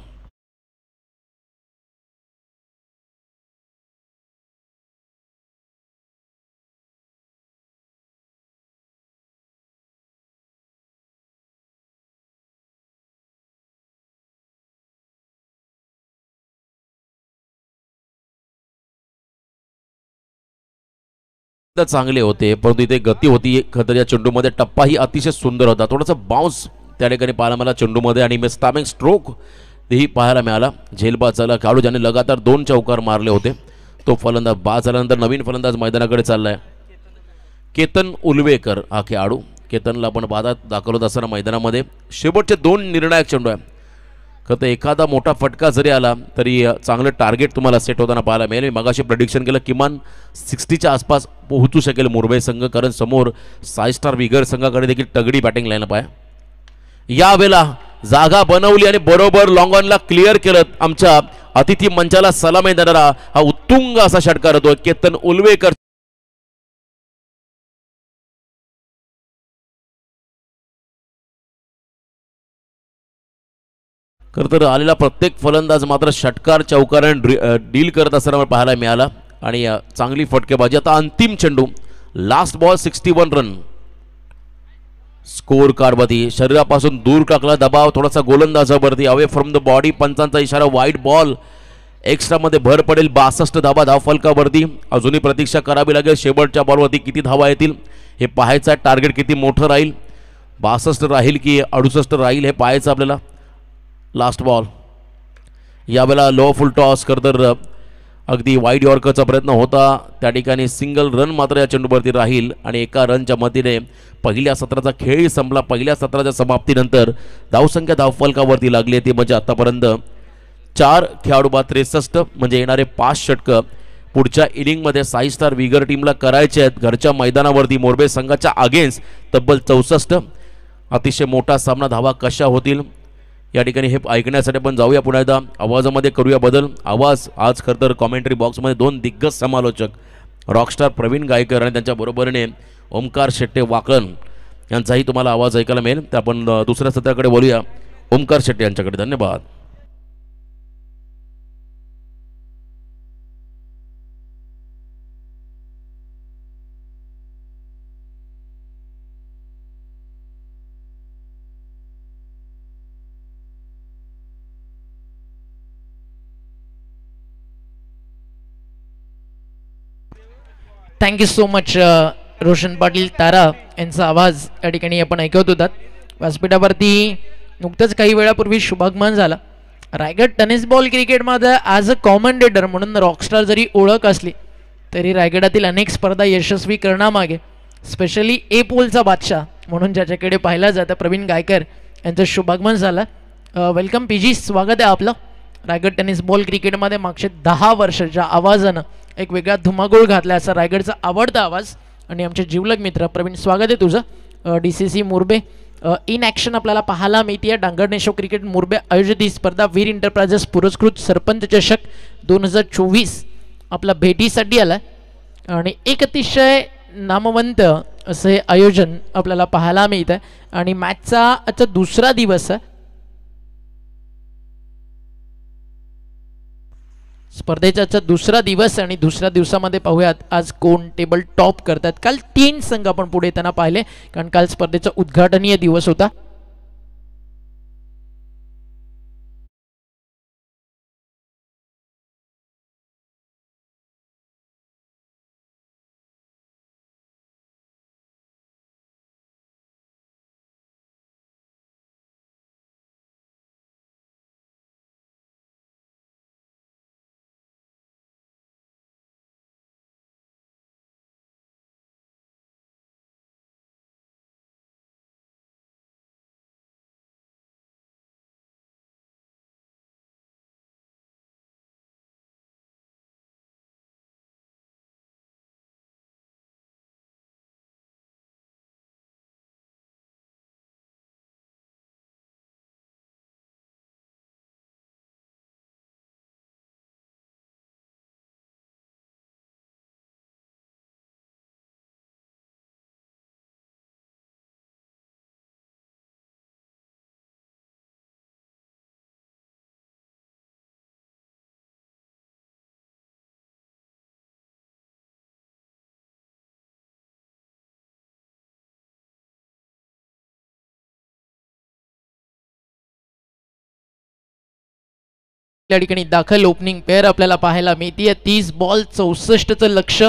चांगले होते, परंतु इथे गती होती. खरं या चेंडूमध्ये टप्पाही अतिशय सुंदर होता. थोडासा बाउन्स त्या ठिकाणी पाहायला मिळाला चेंडूमध्ये आणि मिसटायमिंग स्ट्रोक तेही पाहायला मिळाला. झेलबाद झाला खेळाडू ज्याने लगातार 2 चौकार मारले होते. तो फलंदाज बाद झाल्यानंतर नवीन फलंदाज मैदानाकडे चाललाय केतन उलवेकर हा खेळाडू. केतनला आपण बादात दाखवत असताना मैदानामध्ये शेवटचे 2 निर्णायक चेंडू आहे. खरं तर एखादा मोठा फटका जरी आला तरी चांगलं टार्गेट तुम्हाला सेट होताना पाहायला मिळेल. मी मगाशी प्रेडिक्शन केलं किमान 60च्या आसपास पोहोचू शकेल मुंबई संघ, कारण समोर 6 स्टार विगर संघाकडे देखील तगडी बॅटिंग लाईनअप आहे. यावेळेला जागा बनवली आणि बरोबर लॉंग ऑनला क्लिअर केलं. आमच्या अतिथी मंचाला सलामी देणारा हा उत्तुंग असा षटकार होतो केतन उलवेकर. खरं तर आलेला प्रत्येक फलंदाज मात्र षटकार चौकाराने डील करत असताना पाहायला मिळाला आणि चांगली फटकेबाजी. आता अंतिम चेंडू, लास्ट बॉल 61 रन. स्कोर कार्डवरती शरीरापासून दूर टाकला दबाव थोडासा गोलंदाजावरती, अवे फ्रॉम द बॉडी. पंचांचा इशारा, वाईड बॉल. एक्स्ट्रामध्ये भर पडेल. 62 धावा धावफलकावरती. अजूनही प्रतीक्षा करावी लागेल शेवटच्या बॉलवरती किती धावा येतील हे पाहायचं आहे. टार्गेट किती मोठं राहील, 62 राहील की 68 राहील हे पाहायचं आपल्याला. लास्ट बॉल यावेळेला लो फुल टॉस तर अगदी वाईड यॉर्करचा प्रयत्न होता, त्या ठिकाणी सिंगल रन मात्र या चेंडूवरती राहील आणि एका रनच्या मदतीने पहिल्या सत्राचा खेळ संपला. पहिल्या सत्राच्या समाप्तीनंतर धावसंख्या धावफलकावरती लागली आहे ती म्हणजे आतापर्यंत 4 खेळाडू बाद 63, म्हणजे येणारे 5 षटकं पुढच्या इनिंगमध्ये साई स्टार विगर टीमला करायचे आहेत. घरच्या मैदानावरती मोरबे संघाच्या अगेन्स्ट तब्बल 64. अतिशय मोठा सामना, धावा कशा होतील या ठिकाणी हे ऐकण्यासाठी आपण जाऊया पुन्हा एकदा. आवाजामध्ये करूया बदल. आवाज आज खरं तर कॉमेंट्री बॉक्समध्ये 2 दिग्गज समालोचक रॉकस्टार प्रवीण गायकर आणि त्यांच्या बरोबरीने ओमकार शेट्टे वाकळण यांचाही तुम्हाला आवाज ऐकायला मिळेल. तर आपण दुसऱ्या सत्राकडे बोलूया, ओमकार शेट्टे यांच्याकडे. धन्यवाद. Thank you so much Roshan Patil Tara यांचा आवाज या ठिकाणी आपण ऐकत होतात. व्यासपीठावरती नुकतंच काही वेळापूर्वी शुभागमन झाला. रायगड टेनिस बॉल क्रिकेटमध्ये ॲज अ कॉमेंटेटर म्हणून रॉकस्टार जरी ओळख असली तरी रायगडातील अनेक स्पर्धा यशस्वी करण्यामागे स्पेशली ए पोलचा बादशाह म्हणून ज्याच्याकडे पाहिलं जातं प्रवीण गायकर यांचं शुभागमन झालं. वेलकम पीजी, स्वागत आहे आपलं. रायगड टेनिस बॉल क्रिकेटमध्ये मागचे 10 वर्षाच्या आवाजानं एक वेगळा धुमाकूळ घातला असा रायगडचा आवडता आवाज आणि आमचे जिवलग मित्र प्रवीण, स्वागत आहे तुझं. DCC मोरबे इन ॲक्शन आपल्याला पाहायला मिळते. डांगर नेशो क्रिकेट मोरबे आयोजित ही स्पर्धा वीर एंटरप्राइजेस पुरस्कृत सरपंच चषक 2024 आपला भेटीसाठी आला आणि एक अतिशय नामवंत असे आयोजन आपल्याला पाहायला मिळतं आणि मॅचचा आजचा दुसरा दिवस आहे. स्पर्धेचा आजचा दुसरा दिवस आणि दुसऱ्या दिवसामध्ये पाहूयात आज कोण टेबल टॉप करतात. काल 3 संघ आपण पुढे येताना पाहिले कारण काल स्पर्धेचा उद्घाटनीय दिवस होता. या ठिकाणी दाखल ओपनिंग पेअर आपल्याला पाहायला मिळते. 30 बॉल 64चं लक्ष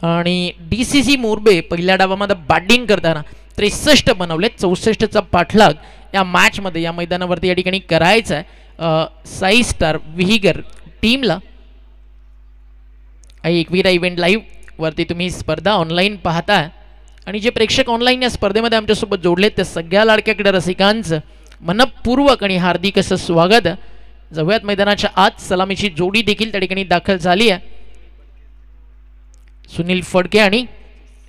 आणि DCC मोरबे पहिल्या डावामध्ये बॅटिंग करताना 63 बनवले. 64चा पाठलाग या मॅचमध्ये या मैदानावरती या ठिकाणी करायचा आहे साई स्टार विहिगर टीमला. एकविरा इव्हेंट लाईव्ह वरती तुम्ही स्पर्धा ऑनलाईन पाहताय आणि जे प्रेक्षक ऑनलाईन या स्पर्धेमध्ये आमच्यासोबत जोडलेत त्या सगळ्या लाडक्या क्रीडा रसिकांचं मनपूर्वक आणि हार्दिक असं स्वागत. जाऊयात मैदानाच्या आत. सलामीची जोडी देखील त्या ठिकाणी दाखल झाली आहे. सुनील फडके आणि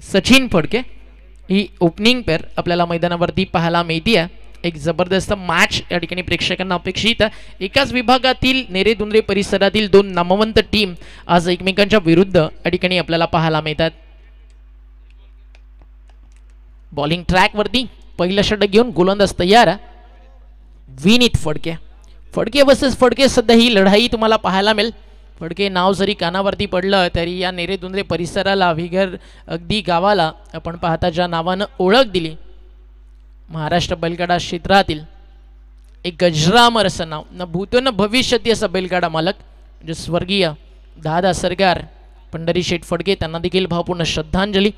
सचिन फडके ही ओपनिंग पेअर आपल्याला मैदानावरती पाहायला मिळते. एक जबरदस्त मॅच या ठिकाणी प्रेक्षकांना अपेक्षित आहे. एकाच विभागातील नेरे दुंद्रे परिसरातील 2 नामवंत टीम आज एकमेकांच्या विरुद्ध या ठिकाणी आपल्याला पाहायला मिळतात. बॉलिंग ट्रॅकवरती पहिलं षटक घेऊन गोलंदाज तयार आहे विनीत फडके. फडके वर्सेस फडके सध्या ही लढाई तुम्हाला पाहायला मिळेल. फडके नाव जरी कानावरती पडलं तरी या नेरे दुंद्रे परिसराला विगर अगदी गावाला आपण पाहता ज्या नावानं ओळख दिली महाराष्ट्र बैलगाडा क्षेत्रातील एक गजरामर असं नाव न भूतो न भविष्यती असा बैलगाडा मालक म्हणजे स्वर्गीय दादा सरकार पंढरी शेठ फडके त्यांना देखील भावपूर्ण श्रद्धांजली.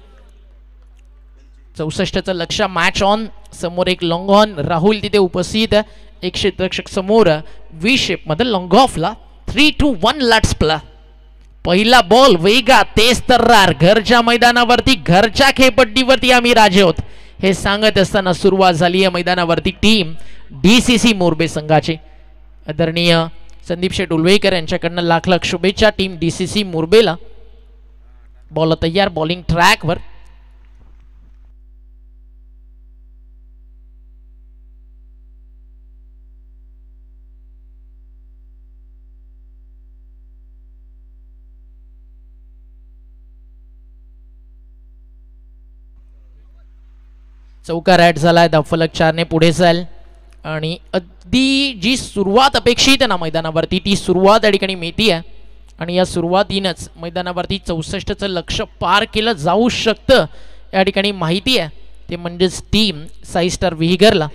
64चं लक्ष मॅच ऑन. समोर एक लॉंग ऑन राहुल तिथे उपस्थित आहे. एक क्षेत्ररक्षक समोर व्ही शेप मध्ये लॉंग ऑफला 3-1 लाट्सपला. पहिला बॉल वेगा तेज तर्रार, घरच्या मैदानावरती घरच्या खेळपट्टीवरती आम्ही राजे आहोत हे सांगत असताना सुरुवात झाली आहे मैदानावरती टीम DCC मोरबे संघाची. आदरणीय संदीप शेठ उलवेकर यांच्याकडनं लाख लाख शुभेच्छा टीम DCC मोरबेला. बॉल तयार, बॉलिंग ट्रॅकवर. चौकार ॲड झालाय, धावफलक 4 ने पुढे जाईल आणि अगदी जी सुरुवात अपेक्षित आहे ना मैदानावरती ती सुरुवात या ठिकाणी मिळती आहे आणि या सुरुवातीनंच मैदानावरती 64चं लक्ष पार केलं जाऊ शकतं या ठिकाणी माहिती आहे. ते म्हणजेच टीम साई स्टार विहिगरला.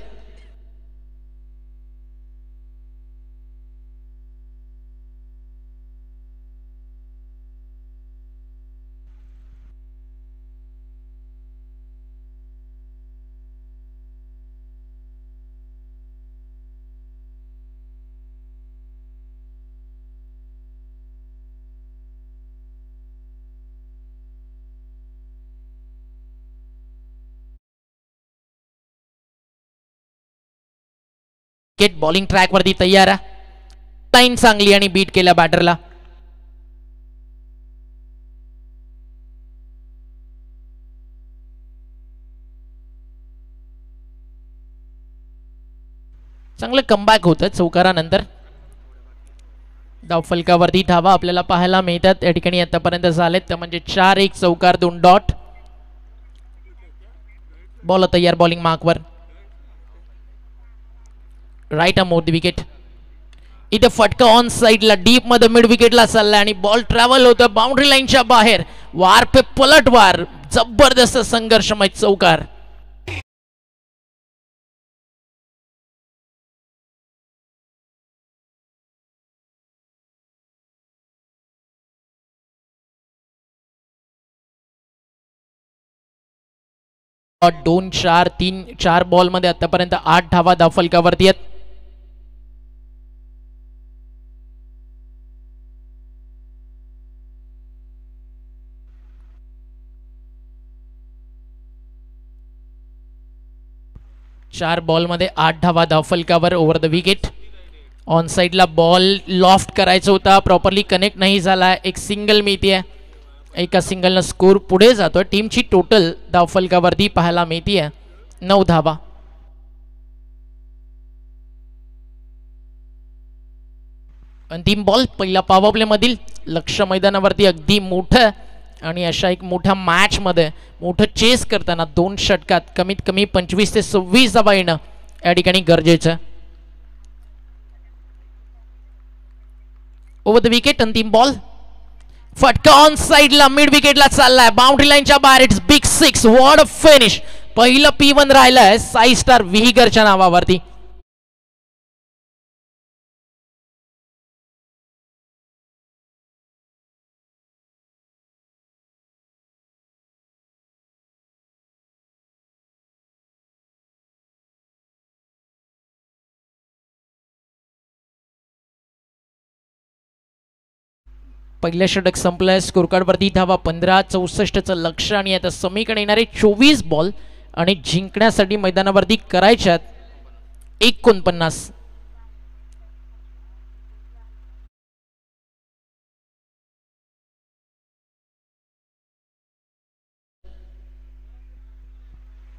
विकेट बॉलिंग ट्रॅक वरती तयार आहे. लाईन चांगली आणि बीट केल्या बॅटरला. चांगलं कमबॅक होतं चौकारानंतर. धावफलकावरती धावा आपल्याला पाहायला मिळतात या ठिकाणी आतापर्यंत झालेत तर म्हणजे 4-1 चौकार 2 डॉट. बॉल तयार, बॉलिंग मार्कवर. राईट अमोर द विकेट. इथे फटका ऑन साइडला डीप मध्ये मिड विकेटला चाललाय आणि बॉल ट्रॅव्हल होतं बाउंड्री लाईनच्या बाहेर. वार पे पलटवार, जबरदस्त संघर्षमय चौकार. दोन 4 बॉल मध्ये आतापर्यंत 8 धावा धावफलकावरती आहेत. चार बॉल मध्ये 8 धावा धावफलकावर ओव्हर द विकेट. ऑन साइडला बॉल लॉफ्ट करायचा होता, प्रॉपरली कनेक्ट नाही झाला. एक सिंगल मिळतीये, एका सिंगलनं स्कोर पुढे जातोय. टीमची टोटल धावफलकावरती पाहायला मिळतीये 9 धावा. अंतिम बॉल पहिला पॉवर प्ले मधील. लक्ष मैदानावरती अगदी मोठं आणि अशा एक मोठ्या मॅच मध्ये मोठं चेस करताना 2 षटकात कमीत कमी 25 ते 26 धावा येणं या ठिकाणी गरजेचं. ओव्हर द विकेट अंतिम बॉल. फटका ऑन साइडला मिड विकेटला चाललाय, बाउंड्री लाईनच्या बाहेर. It's big 6. What a finish. पहिलं P1 राहिलंय साई स्टार विहिगरच्या नावावरती. पहिलं षटक संपलंय. स्कोरकार्डवरती धावा 15. 64चं लक्ष आणि आता समीकडे येणारे 24 बॉल आणि जिंकण्यासाठी मैदानावरती करायच्यात 49.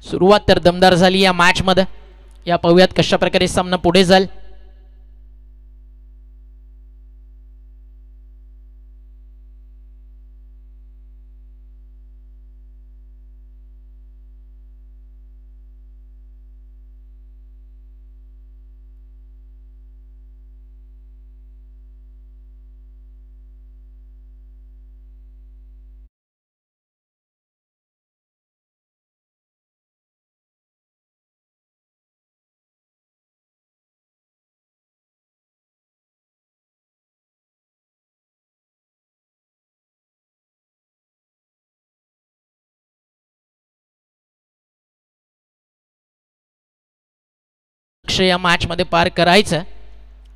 सुरुवात तर दमदार झाली या मॅच मध्ये. या पाहूयात कशा प्रकारे सामना पुढे जाईल. आयुष्य या मॅचमध्ये पार करायचं आहे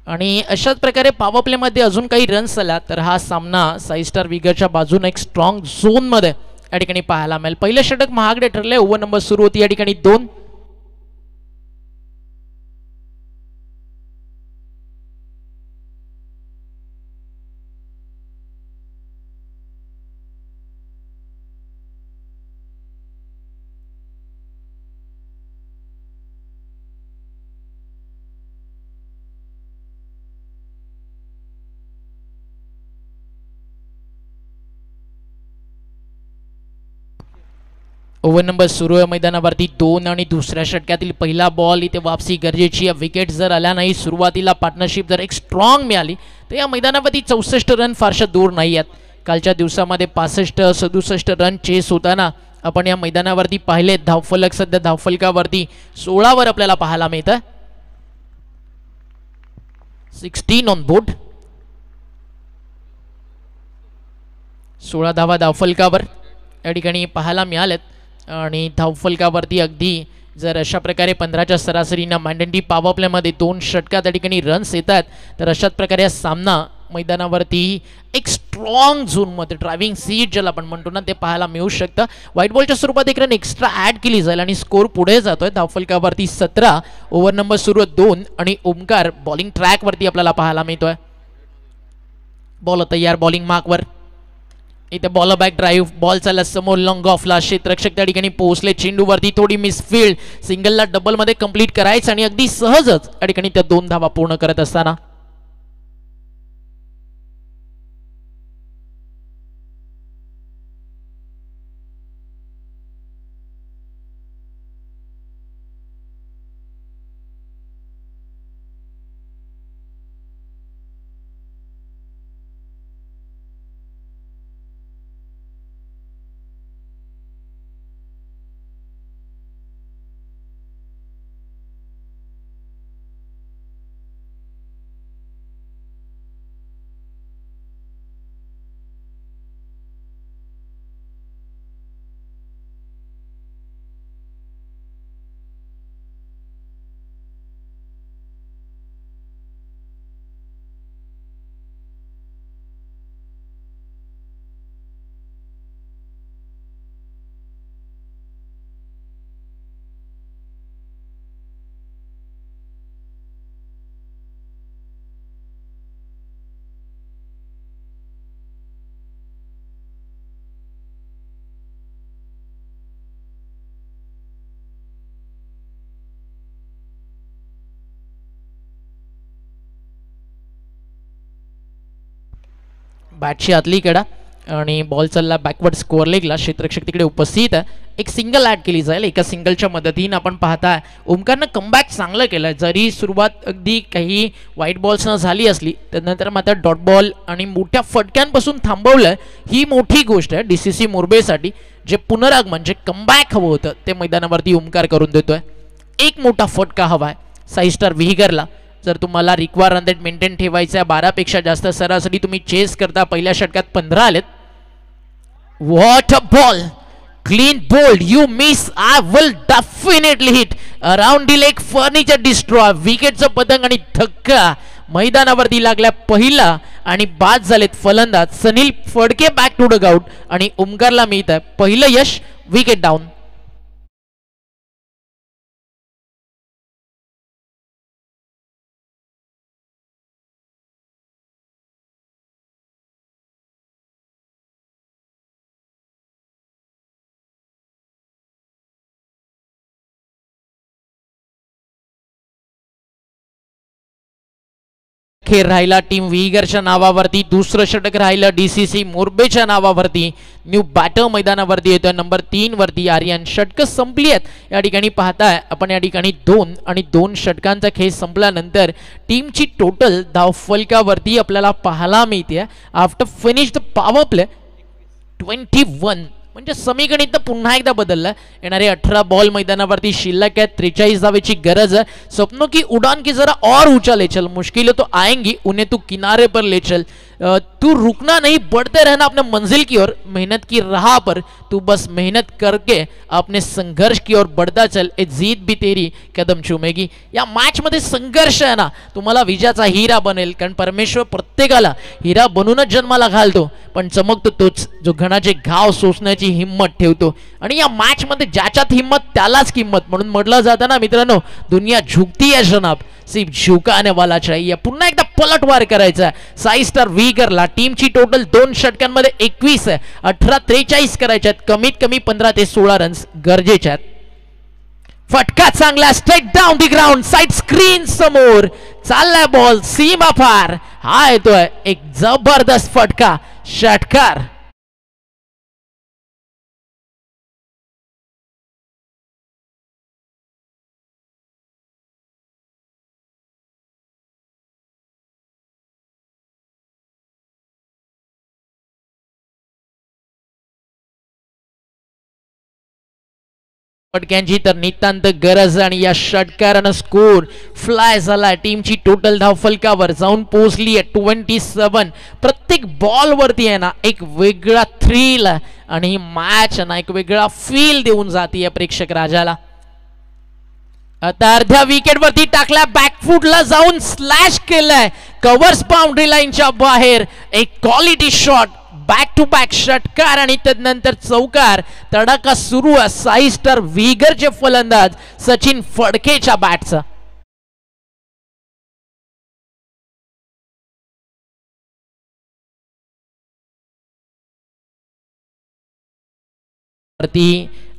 आणि अशाच प्रकारे पॉवर प्लेमध्ये अजून काही रन्स आला तर हा सामना साई स्टार विगरच्या बाजूने एक स्ट्रॉंग झोनमध्ये या ठिकाणी पाहायला मिळेल. पहिलं षटक महागडे ठरले. ओव्हर नंबर सुरू होती या ठिकाणी 2. ओव्हर नंबर सुरू आहे मैदानावरती 2 आणि दुसऱ्या षटकातील पहिला बॉल इथे वापसी गरजेची आहे. विकेट जर आल्या नाही, सुरुवातीला पार्टनरशिप जर एक स्ट्रॉंग मिळाली तर या मैदानावरती 64 रन फारशा दूर नाही आहेत. कालच्या दिवसामध्ये 65-67 रन चेस होताना आपण या मैदानावरती पाहिले. धावफलक सध्या धावफलकावरती 16 वर आपल्याला पाहायला मिळतं. 16 ऑन बोर्ड. 16 धावा धावफलकावर या ठिकाणी पाहायला मिळालेत आणि धावफलकावरती अगदी जर अशा प्रकारे 15च्या सरासरीनं मॅन्डेंटी पॉवर प्लेमध्ये 2 षटकात या ठिकाणी रन्स येतात तर अशाच प्रकारे सामना मैदानावरती एक स्ट्रॉंग झोनमध्ये ड्रायव्हिंग सीट ज्याला आपण म्हणतो ना ते पाहायला मिळू शकतं. व्हाईट बॉलच्या स्वरूपात एक रन एक्स्ट्रा ॲड केली जाईल आणि स्कोर पुढे जातोय. धावफलकावरती 17. ओव्हर नंबर सुरू 2 आणि ओमकार बॉलिंग ट्रॅकवरती आपल्याला पाहायला मिळतोय. बॉल तयार बॉलिंग मार्कवर. इथे बॉल बॅक ड्राईव्ह. बॉल चालला समोर लॉंग ऑफला. क्षेत्ररक्षक त्या ठिकाणी पोहोचले. चेंडूवरती थोडी मिसफील्ड. सिंगलला डबलमध्ये कंप्लीट करायचं आणि अगदी सहजच या ठिकाणी त्या 2 धावा पूर्ण करत असताना बॅटची आतली कडा आणि बॉल चालला बॅकवर्ड स्कोअर लेगला. क्षेत्ररक्षक तिकडे उपस्थित आहे. एक सिंगल ॲड केली जाईल. एका सिंगलच्या मदतीने आपण पाहताय ओमकारनं कमबॅक चांगलं केलं. जरी सुरुवात अगदी काही वाईट बॉल्सनं झाली असली त्यानंतर मात्र डॉट बॉल आणि मोठ्या फटक्यांपासून थांबवलं. ही मोठी गोष्ट आहे DCC मोरबेसाठी. जे पुनरागमन जे कमबॅक हवं होतं ते मैदानावरती ओमकार करून देतोय. एक मोठा फटका हवा आहे साई स्टार विहिगरला. जर तुम्हाला रिक्वायर रन रेट मेंटेन ठेवायचं आहे 12 पेक्षा जास्त सरासरी तुम्ही चेस करता. पहिल्या षटकात 15 आलेत. What a ball. Clean bowled. You miss. I will definitely hit around the leg. Furniture destroy. विकेटचं पतंग आणि धक्का मैदानावरती लागला. पहिला आणि बाद झालेत फलंदाज Sunil Phadke. Back to dugout आणि ओमकारला मिळत आहे पहिलं यश. Wicket down. खेळ राहिला टीम विहिगरच्या नावावरती. दुसरं षटक राहिलं DCC मोरबेच्या नावावरती. न्यू बॅटर मैदानावरती येतोय नंबर 3 वरती आर्यन. षटकं संपली आहेत या ठिकाणी पाहताय आपण. या ठिकाणी 2 आणि 2 षटकांचा खेळ संपल्यानंतर टीमची टोटल धावफलकावरती आपल्याला पाहायला मिळते after finish the power play 21. म्हणजे समीकरण पुन्हा एकदा बदललं. येणारे 18 बॉल मैदानावरती शिल्लक आहेत. 43 धावेची गरज है. सपनों की उड़ान की जरा और ऊंचा ले चल. मुश्किलें तो आएंगी, उन्हें तू किनारे पर ले चल. तू रुकना नहीं, बढ़ते रहना अपने मंजिल की ओर, मेहनत की राह पर तू बस मेहनत करके अपने संघर्ष की ओर बढ़ता चल, एक जीत भी तेरी कदम चुमेगी. या मॅच मध्ये संघर्ष आहे ना तुम्हाला विजयाचा हिरा बनेल, कारण परमेश्वर प्रत्येकाला हिरा बनूनच जन्माला घालतो, पण चमकतो तोच जो घणाचे घाव सोसण्याची हिंमत ठेवतो. आणि या मॅच मध्ये ज्याच्यात हिंमत त्यालाच किंमत, म्हणून म्हटलं जातं ना मित्रांनो, दुनिया झुकती है जनाब, सिर्फ झुकाने वाला चाहिए. पुन्हा एकदा पलटवार करायचा साई स्टार वीगरला. टीमची टोटल 2 षटकांमध्ये 21 आहे, 18-43 करायचे आहेत, कमीत कमी 15 ते 16 रन्स गरजेचे आहेत. फटका चांगला, straight down the ground, side screen समोर चाललाय बॉल, सीमा पार. हा येतोय एक जबरदस्त फटका, षटकार. फटक्यांची तर नितांत गरज, आणि या षटकारानं स्कोर फ्लाय झाला. टीमची टोटल धाव फलकावर जाऊन पोहोचली आहे 27. प्रत्येक बॉल वरती आहे ना एक वेगळा थ्रिल आणि ही मॅच ना एक वेगळा फील देऊन जाते प्रेक्षक राजाला. आता अर्ध्या विकेट वरती टाकला, बॅकफुटला जाऊन स्लॅश केलाय, कव्हर्स बाउंड्री लाईनच्या बाहेर, एक quality shot, back to back षटकार आणि त्यानंतर चौकार. तडाखा सुरू आहे साई स्टार वीगरचे फलंदाज सचिन फडकेच्या बॅटचा.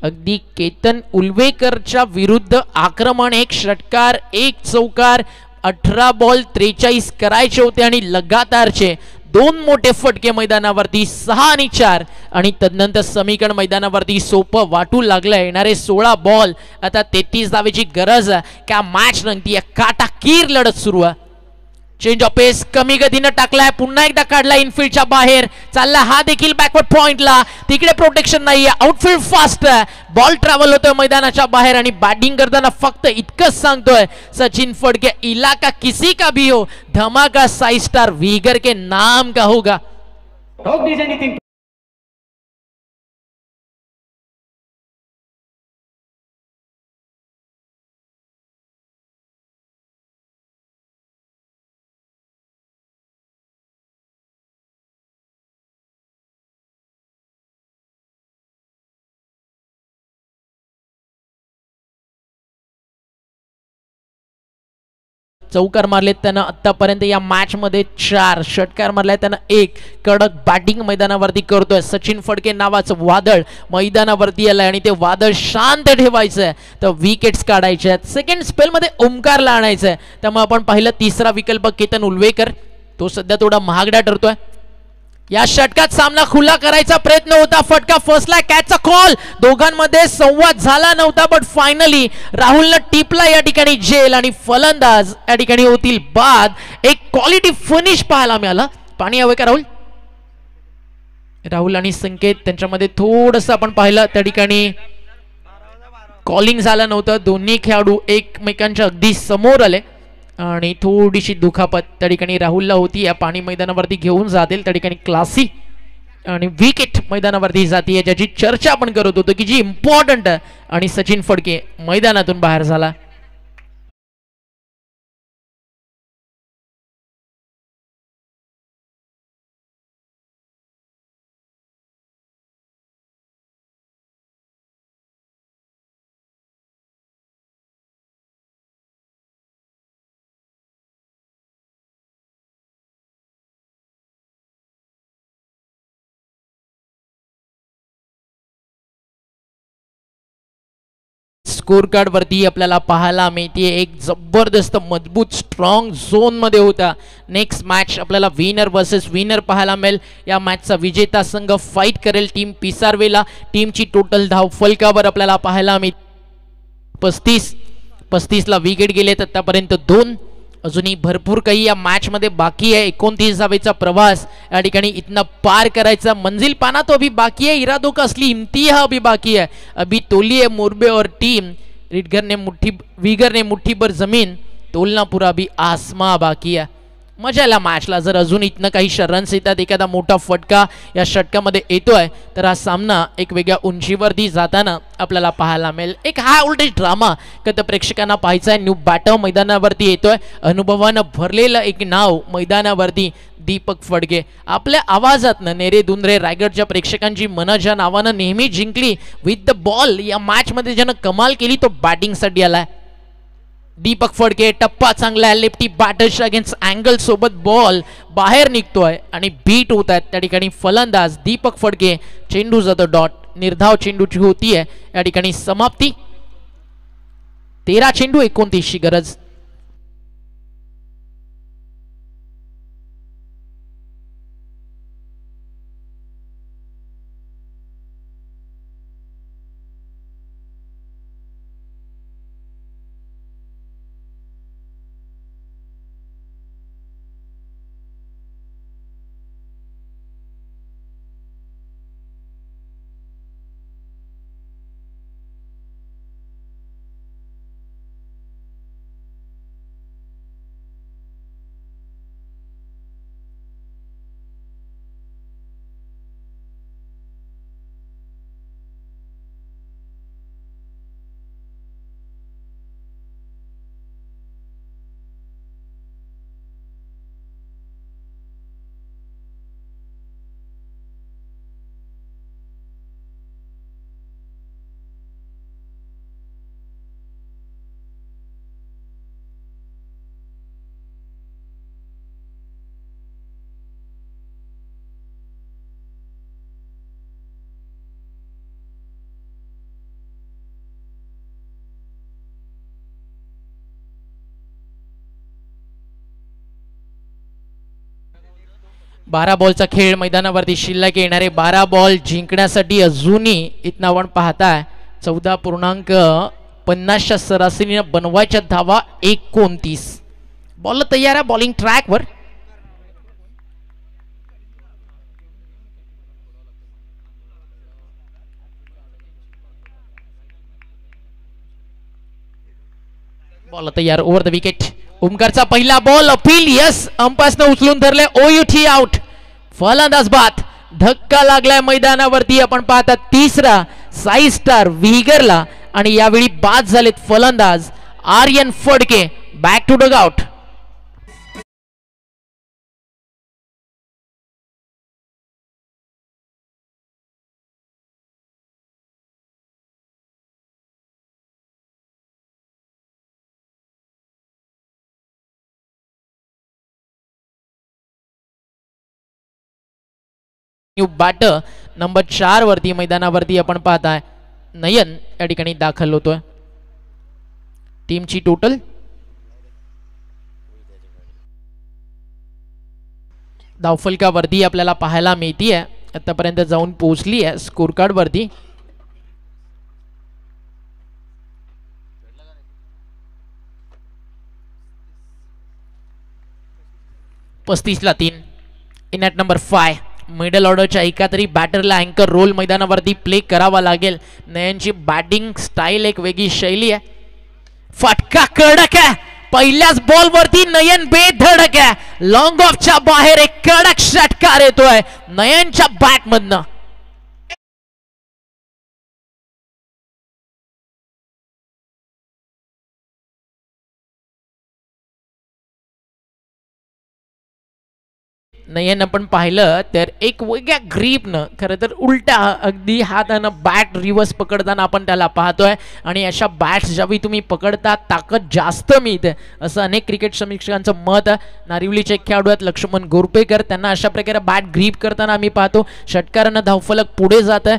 अगदी केतन उल्वेकरच्या विरुद्ध आक्रमण, एक षटकार एक चौकार, 18 बॉल 43 करायचे होते आणि लगातारचे 2 मोठे फटके मैदानावरती, 6 आणि 4. आणि तदनंतर समीकरण मैदानावरती सोपं वाटू लागलं. येणारे 16 बॉल, आता 33 धावेची गरज आहे. क्या मॅच रंगती आहे, काटाकीर लढत सुरू आहे. चेंज ऑफ पेस कमी गतीनं टाकलाय, पुन्हा एकदा काढला इनफिल्डच्या बाहेर, चालला हा देखील बॅकवर्ड पॉइंटला, तिकडे प्रोटेक्शन नाहीये, आउटफील्ड फास्ट आहे, बॉल ट्रॅव्हल होतोय मैदानाच्या बाहेर. आणि बॅटिंग करताना फक्त इतकंच सांगतोय सचिन फडके, इलाका किसी का भी हो, धमाका साई स्टार वीगर के नाम का होगा. चौकार मारलेत त्यानं आतापर्यंत या मॅच मध्ये 4, षटकार मारलाय त्यानं 1. कडक बॅटिंग मैदानावरती करतोय सचिन फडके नावाचं वादळ मैदानावरती आलंय, आणि ते वादळ शांत ठेवायचंय तर विकेट्स काढायचे आहेत. सेकंड स्पेल मध्ये ओमकारला आणायचंय, त्यामुळे आपण पाहिलं तिसरा विकल्प केतन उल्वेकर, तो सध्या थोडा महागडा ठरतोय. या षटकात सामना खुला करायचा प्रयत्न होता, फटका फसला, कॅचचा कॉल, दोघांमध्ये संवाद झाला नव्हता, बट फायनली राहुलनं टिपला या ठिकाणी जेल, आणि फलंदाज या ठिकाणी होतील बाद. एक क्वालिटी फिनिश पाहायला मिळाला. पाणी हवं का राहुल? राहुल आणि संकेत त्यांच्यामध्ये थोडंसं आपण पाहिलं त्या ठिकाणी कॉलिंग झालं नव्हतं. दोन्ही खेळाडू एकमेकांच्या अगदी समोर आले आणि थोडीशी दुखापत त्या ठिकाणी राहुलला होती. या पाणी मैदानावरती घेऊन जातील त्या ठिकाणी क्लासी, आणि विकेट मैदानावरती जाते ज्याची चर्चा आपण करत होतो की जी इम्पॉर्टंट आहे, आणि सचिन फडके मैदानातून बाहेर झाला. स्कोर कार्ड वरती आपल्याला पाहायला मिळते एक जबरदस्त मजबूत स्ट्रॉंग झोन मध्ये होता. नेक्स्ट मॅच आपल्याला विनर वर्सेस विनर पाहायला मिळेल. या मॅचचा विजेता संघ फाईट करेल टीम पिसारवेला. टीमची टोटल धाव फलकावर आपल्याला पाहायला मिळते 35 ला विकेट गेलेत आतापर्यंत 2. अजूनही भरपूर काही या मॅच मध्ये बाकी है. 29 धावेचा प्रवास या ठिकाणी इतना पार करायचा. मंजिल पाना तो अभी बाकी है. इरादों का असली इम्तिहा अभी बाकी है. अभी तोली है मोरबे और टीम वीगर ने मुट्ठी भर जमीन तोलना पूरा अभी आसमां बाकी है. मजा आला मॅचला. जर अजून इथनं काही रन्स येतात, एखादा मोठा फटका या षटकामध्ये येतोय, तर हा सामना एक वेगळ्या उंचीवरती जाताना आपल्याला पाहायला मिळेल. एक हाय व्होल्टेज ड्रामा कधी प्रेक्षकांना पाहायचा आहे. न्यू बॅटर मैदानावरती येतोय, अनुभवानं भरलेलं एक नाव मैदानावरती दीपक फडके. आपल्या आवाजातनं नेरे दुंदरे रायगडच्या प्रेक्षकांची मनं ज्या नावानं नेहमी जिंकली विथ द बॉल, या मॅचमध्ये ज्यानं कमाल केली तो बॅटिंगसाठी आलाय. दीपक फडके टप्पा चांगला आहे, लेफ्टी बॅटर्सच्या अगेन्स्ट अँगल सोबत बॉल बाहेर निघतोय आणि बीट होत आहेत. त्या ठिकाणी फलंदाज दीपक फडके, चेंडू जातो डॉट. निर्धाव चेंडूची होतीये या ठिकाणी समाप्ती. 13 चेंडू 29ची गरज. बारा बॉलचा खेळ मैदानावरती शिल्लक येणारे 12 बॉल जिंकण्यासाठी अजूनही इथं आपण पाहताय 14.50च्या सरासरीनं बनवायच्या धावा 29. बॉल तयार आहे बॉलिंग ट्रॅकवर. बॉल तयार ओव्हर द विकेट. ओमकारचा पहिला बॉल अपील. यस, अंपायरने उचलून धरले. OUT out. फलंदाज बाद. धक्का लागलाय मैदानावरती. आपण पाहता तिसरा साई स्टार व्हीगरला आणि यावेळी बाद झालेत फलंदाज Aryan Phadke. Back to dugout. New batter number 4 वरती मैदानावरती आपण पाहताय नयन या ठिकाणी दाखल होतोय. टीमची टोटल धावफलकावरती आपल्याला पाहायला मिळतीये आतापर्यंत जाऊन पोहोचली आहे स्कोर कार्ड वरती. ला 3. इन ॲट नंबर 5 मिडल ऑर्डरच्या एका तरी बॅटरला अँकर रोल मैदानावरती प्ले करावा लागेल. नयनची बॅटिंग स्टाईल एक वेगळी शैली आहे. फटका कडक आहे. पहिल्याच बॉल वरती नयन बेधडक आहे. लॉंग ऑफच्या बाहेर एक कडक षटकार येतोय नयनच्या बॅट मधनं. नयन आपण पाहिलं तर एक वेगळ्या ग्रीपनं खरं तर उलट्या अगदी हातानं बॅट रिव्हर्स पकडताना आपण त्याला पाहतोय. आणि अशा बॅट्स ज्यावेळी तुम्ही पकडता ताकद जास्त मिळते असं अनेक क्रिकेट समीक्षकांचं मत आहे. नारिवलीचे खेळाडू आहेत लक्ष्मण गोरपेकर, त्यांना अशा प्रकारे बॅट ग्रीप करताना आम्ही पाहतो. षटकारानं धावफलक पुढे जात आहे.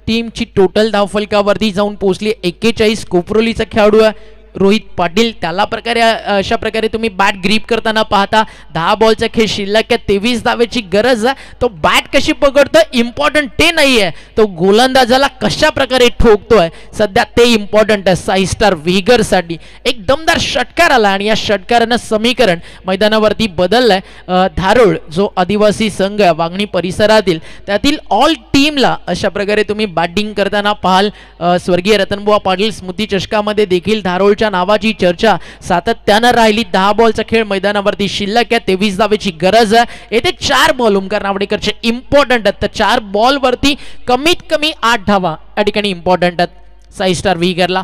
टीमची टोटल धावफलकावरती जाऊन पोहोचली 41. कोपरोलीचा खेळाडू आहे रोहित पाटील, त्याला प्रकारे अशा प्रकारे तुम्ही बॅट ग्रीप करताना पाहता. 10 बॉलचा खेळ शिल्लक आहे. 23 धावेची गरज आहे. तो बॅट कशी पकडतोय इम्पॉर्टंट ते नाहीये, तो गोलंदाजाला कशा प्रकारे ठोकतोय सध्या ते इम्पॉर्टंट आहे. साई स्टार व्हीगर साठी एक दमदार षटकार आला आणि या षटकारानं समीकरण मैदानावरती बदललंय. धारोळ जो आदिवासी संघ आहे वांगणी परिसरातील त्यातील ऑल टीमला अशा प्रकारे तुम्ही बॅटिंग करताना पाहाल. स्वर्गीय रतनबुवा पाटील स्मृती चषकामध्ये देखील धारोळच्या तुषारच्या नावाची चर्चा सातत्यानं राहिली. 10 बॉलचा खेळ मैदानावरती शिल्लक आहे. 23 धावेची गरज आहे. येथे 4 बॉल ओमकार नावडेकरचे इम्पॉर्टंट आहेत. तर 4 बॉलवरती कमीत कमी 8 धावा या ठिकाणी इम्पॉर्टंट आहेत. 6 स्टार विगरला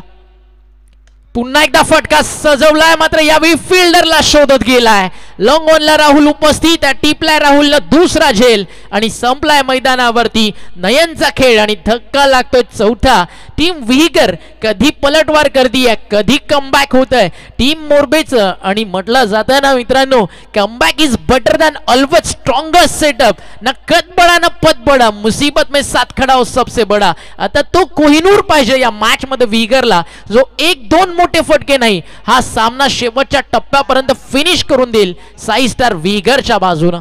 पुन्हा एकदा फटका सजवलाय, मात्र यावेळी फिल्डरला शोधत गेलाय. लॉंग ऑनला राहुल उपस्थित आहे. टिपलाय राहुलला दुसरा झेल आणि संपलाय मैदानावरती नयनचा खेळ आणि धक्का लागतोय चौथा. टीम विहिगर कधी पलटवार करतीये, कधी कमबॅक होत आहे टीम मोरबेचं. आणि म्हटलं जातं ना मित्रांनो, comeback is better than always strongest setup. ना कद बडा ना पद बडा, मुसीबत में साथ खडा हो सबसे बडा. आता तो कोहिनूर पाहिजे या मॅच मध्ये विहिगरला, जो 1-2 मोठे फटके नाही, हा सामना शेवटच्या टप्प्यापर्यंत फिनिश करून देईल 6 स्टार विहिगरच्या बाजूनं.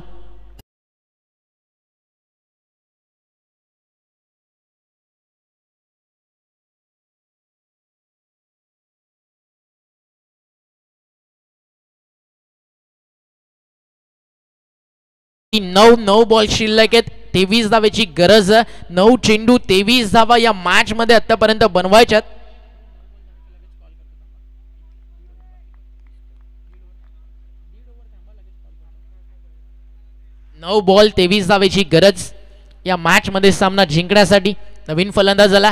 नऊ बॉल शिल्लक आहेत. 23 धावेची गरज. 9 चेंडू 23 धावा या मॅच मध्ये आतापर्यंत बनवायच्यात. 9 बॉल 23 धावेची गरज या मॅच मध्ये सामना जिंकण्यासाठी. नवीन फलंदाज आला.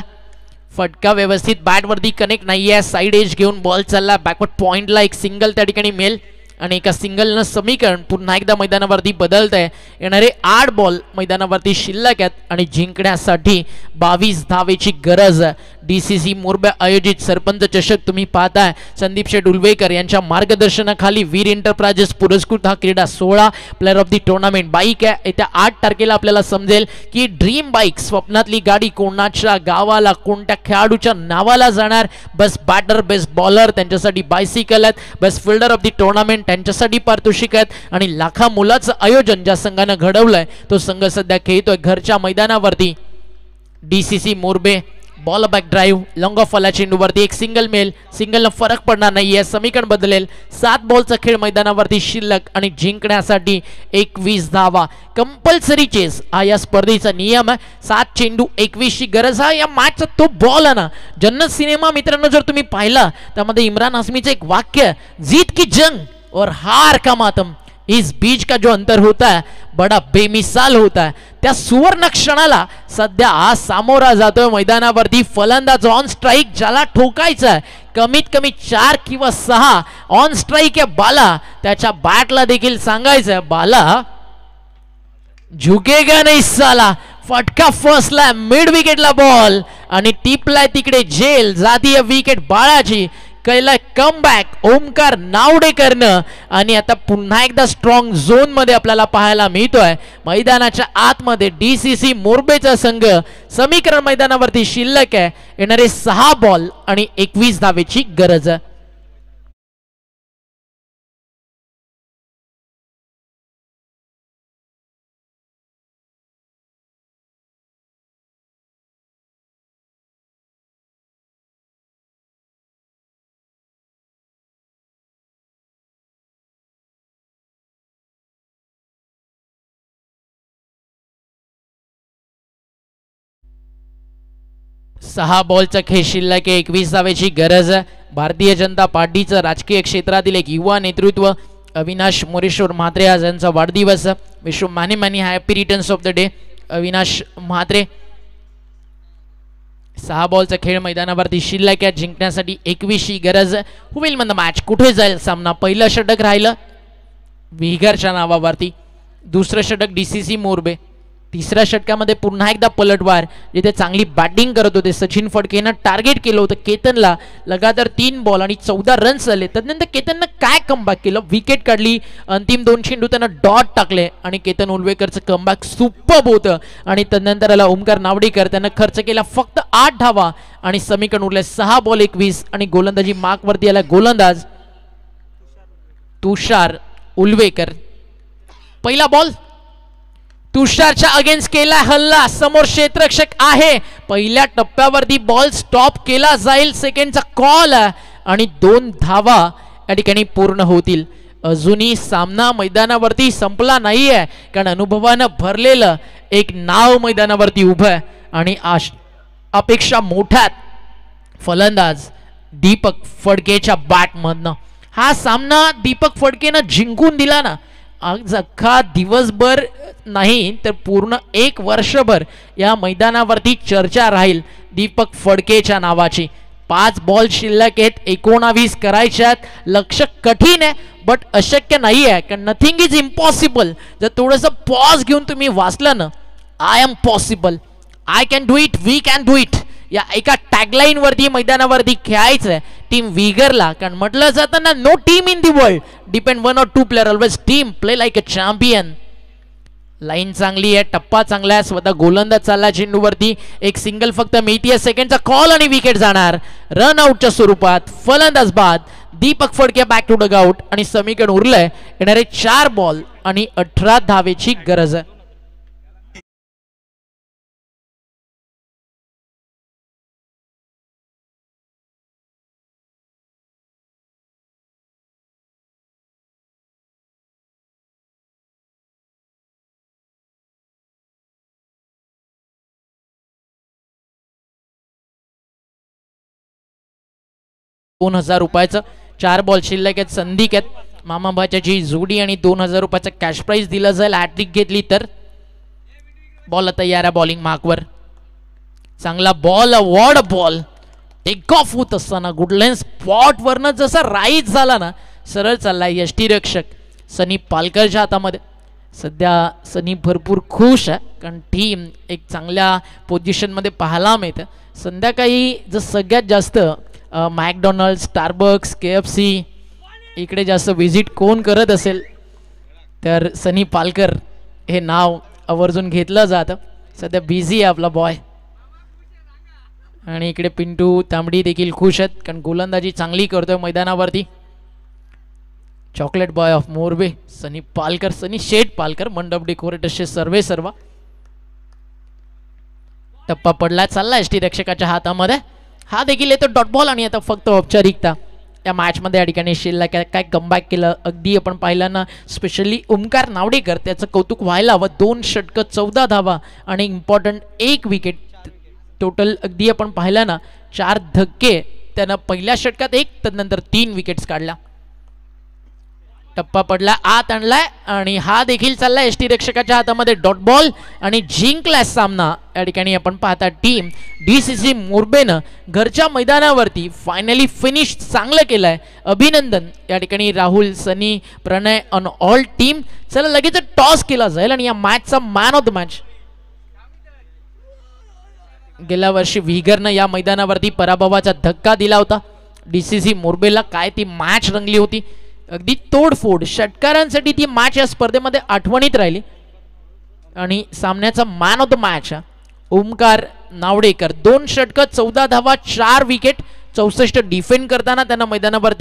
फटका व्यवस्थित बॅट वरती कनेक्ट नाहीये. साइड एज घेऊन बॉल चालला. बॅकवर्ड पॉइंटला एक सिंगल त्या ठिकाणी मिळेल आणि एका सिंगलनं समीकरण पुन्हा एकदा मैदानावरती बदलत आहे. येणारे 8 बॉल मैदानावरती शिल्लक आहेत आणि जिंकण्यासाठी 22 धावेची गरज. DCC मोरबे आयोजित सरपंच चषक तुम्ही पाहताय. संदीप शेठ उलवेकर यांच्या मार्गदर्शनाखाली वीर एंटरप्राइजेस पुरस्कृत हा क्रीडा सोहळा. Player of the tournament bike आहे. येत्या 8 तारखेला आपल्याला समजेल की ड्रीम बाईक, स्वप्नातली गाडी कोणाच्या गावाला, कोणत्या खेळाडूच्या नावाला जाणार. बेस्ट बॅटर, बेस्ट बॉलर त्यांच्यासाठी बायसिकल आहेत. Best fielder of the tournament त्यांच्यासाठी पारितोषिक आहेत. आणि लाखा मुलाचं आयोजन ज्या संघानं घडवलंय तो संघ सध्या खेळतोय घरच्या मैदानावरती. DCC Morbe ball back drive, long of वाला चेंडूवरती एक सिंगल मेल. सिंगलनं फरक पडणार नाहीये, समीकरण बदलेल. 7 बॉलचा खेळ मैदानावरती शिल्लक आणि जिंकण्यासाठी 21 धावा. कंपल्सरी चेस हा या स्पर्धेचा नियम आहे. 7 चेंडू 21 ची गरज. हा या मॅचचा तो बॉल आहे ना, जन्नत सिनेमा मित्रांनो जर तुम्ही पाहिला त्यामध्ये इम्रान हाशमीचं एक वाक्य, जीत की जंग और हार का मातम, इस बीच का जो अंतर होता है बड़ा बेमिसाल होता है. त्या सुवर्ण क्षणाला सध्या हा सामोरा जातोय मैदानावरती. फलंदाज ऑन स्ट्राइक, ज्याला ठोकायचं आहे कमीत कमी 4 किंवा 6 ऑन स्ट्राइक आहे बाला. त्याच्या बॅटला देखील सांगायचं बाला झुकेगा नाही साला. फटका फसला मिड विकेटला बॉल आणि टिपलाय तिकडे झेल. जातीय विकेट बाळाची. कैलाय कमबॅक ओमकार नावडेकरनं. आणि आता पुन्हा एकदा स्ट्रॉंग झोन मध्ये आपल्याला पाहायला मिळतोय. मैदानाच्या आतमध्ये DCC मोरबेचा संघ. समीकरण मैदानावरती शिल्लक आहे. येणारे 6 बॉल आणि 21 धावेची गरज. सहा बॉलचा खेळ शिल्लक आहे. 21 धावेची गरज. भारतीय जनता पार्टीचं राजकीय क्षेत्रातील एक युवा नेतृत्व अविनाश मोरेश्वर म्हात्रे, आज यांचा वाढदिवस. Wish you many many happy returns of the day Avinash Mhatre. 6 बॉलचा खेळ मैदानावरती शिल्लक आहे. जिंकण्यासाठी 21 ची गरज. होईल म्हणजे मॅच कुठे जाईल सामना. पहिलं षटक राहिलं विहिगरच्या नावावरती. दुसरं षटक DCC मोरबे. तिसऱ्या षटकामध्ये पुन्हा एकदा पलटवार, जिथे चांगली बॅटिंग करत होते सचिन फडकेनं टार्गेट केलं होतं केतनला. लगातार 3 बॉल आणि 14 रन्स आले. त्यानंतर केतननं काय कमबॅक केलं, विकेट काढली. अंतिम 2 चेंडू त्यानं डॉट टाकले आणि केतन उलवेकरचं कमबॅक सुपर्ब होतं. आणि त्यानंतर आला ओमकार नावडेकर, त्यानं खर्च केला फक्त 8 धावा आणि समीकरण उरले 6 बॉल 21. आणि गोलंदाजी मार्कवरती आला गोलंदाज तुषार उलवेकर. पहिला बॉल तुषारच्या अगेन्स्ट केला हल्ला. समोर क्षेत्ररक्षक आहे. पहिल्या टप्प्यावरती बॉल स्टॉप केला जाईल. सेकंडचा कॉल आणि 2 धावा या ठिकाणी पूर्ण होतील. अजूनही सामना मैदानावरती संपला नाहीये, कारण अनुभवानं भरलेलं एक नाव मैदानावरती उभं आहे आणि अपेक्षा मोठ्यात. फलंदाज दीपक फडकेच्या बॅटमधनं. हा सामना दीपक फडकेनं जिंकून दिला ना, आज अख्खा दिवसभर नाही तर पूर्ण एक वर्षभर या मैदानावरती चर्चा राहील दीपक फडकेच्या नावाची. 5 बॉल शिल्लक आहेत, 19 करायच्यात. लक्ष कठीण आहे बट अशक्य नाही आहे, कारण नथिंग इज इम्पॉसिबल. जर थोडंसं पॉज घेऊन तुम्ही वाचलं ना, I am possible, I can do it, we can do it, या एका टॅगलाईन वरती मैदानावरती खेळायचं आहे टीम विगरला. कारण म्हटलं जातं ना, no team in the world depend 1 or 2 player, always team play like a champion. Line चांगली आहे, टप्पा चांगला आहे, स्वतः गोलंदाज चालला चेंडूवरती. एक सिंगल फक्त मिळतीये, सेकंडचा कॉल आणि विकेट जाणार रन आउटच्या स्वरूपात. फलंदाज बाद, Deepak Phadke back to dugout आणि समीकरण उरलंय. येणारे 4 बॉल आणि 18 धावेची गरज आहे. ₹2,000 4 बॉल शिल्लक आहेत, संधी आहेत. मामा भाच्याची जोडी आणि ₹2,000 कॅश प्राइज दिलं जाईल हॅट्रिक घेतली तर. बॉल तयार आहे बॉलिंग मार्कवर. चांगला बॉल, वॉर्ड बॉल टेक ऑफ होत असताना गुडलेन स्पॉट वरनं जसा राईज झाला ना, सरळ चाललाय यष्टीरक्षक सनी पालकरच्या हातामध्ये. सध्या सनी भरपूर खुश आहे, कारण टीम एक चांगल्या पोझिशनमध्ये पाहायला मिळतं. संध्याकाळी जर सगळ्यात जास्त मॅकडॉनल्ड, स्टारबक्स, KFC इकडे जास्त व्हिजिट कोण करत असेल तर सनी पालकर हे नाव आवर्जून घेतलं जातं. सध्या बिझी आहे आपला बॉय. आणि इकडे पिंटू तांबडी देखील खुश आहेत, कारण गोलंदाजी चांगली करतोय मैदानावरती. चॉकलेट बॉय ऑफ मोरबे सनी पालकर, सनी शेठ पालकर, मंडप डेकोरेटर्सचे सर्व. टप्पा पडला, चालला एसटी रक्षकाच्या हातामध्ये. हा देखील येतो डॉट बॉल आणि आता फक्त औपचारिकता या मॅचमध्ये या ठिकाणी शिल्लक काय कमबॅक केलं. अगदी आपण पाहिलं ना, स्पेशली ओमकार नावडेकर, त्याचं कौतुक व्हायला हवं. 2 षटकं, 14 धावा आणि इम्पॉर्टंट 1 विकेट. टोटल अगदी आपण पाहिलं ना, 4 धक्के त्यानं पहिल्या षटकात 1, त्यानंतर 3 विकेट्स काढल्या. टप्पा पडला, आत आणलाय आणि हा देखील चालला एसटी रक्षकाच्या हातामध्ये डॉट बॉल आणि जिंकला सामना. या ठिकाणी आपण पाहता टीम DCC मोरबेनं घरच्या मैदानावरती फायनली फिनिश चांगलं केलंय. अभिनंदन या ठिकाणी राहुल, सनी, प्रणय ऑन ऑल टीम. चला लगेच टॉस केला जाईल आणि या मॅचचा मॅन ऑफ द मॅच. गेल्या वर्षी व्हिगरनं या मैदानावरती पराभवाचा धक्का दिला होता DCC मोरबेला. काय ती मॅच रंगली होती, अगदी तोडफोड. षटकारांसाठी ती मॅच या स्पर्धेमध्ये आठवणीत राहिली. आणि सामन्याचा man of the match Omkar Navadekar. 2 षटकं, 14 धावा, 4 विकेट, 64 डिफेंड करताना त्यांना मैदानावरती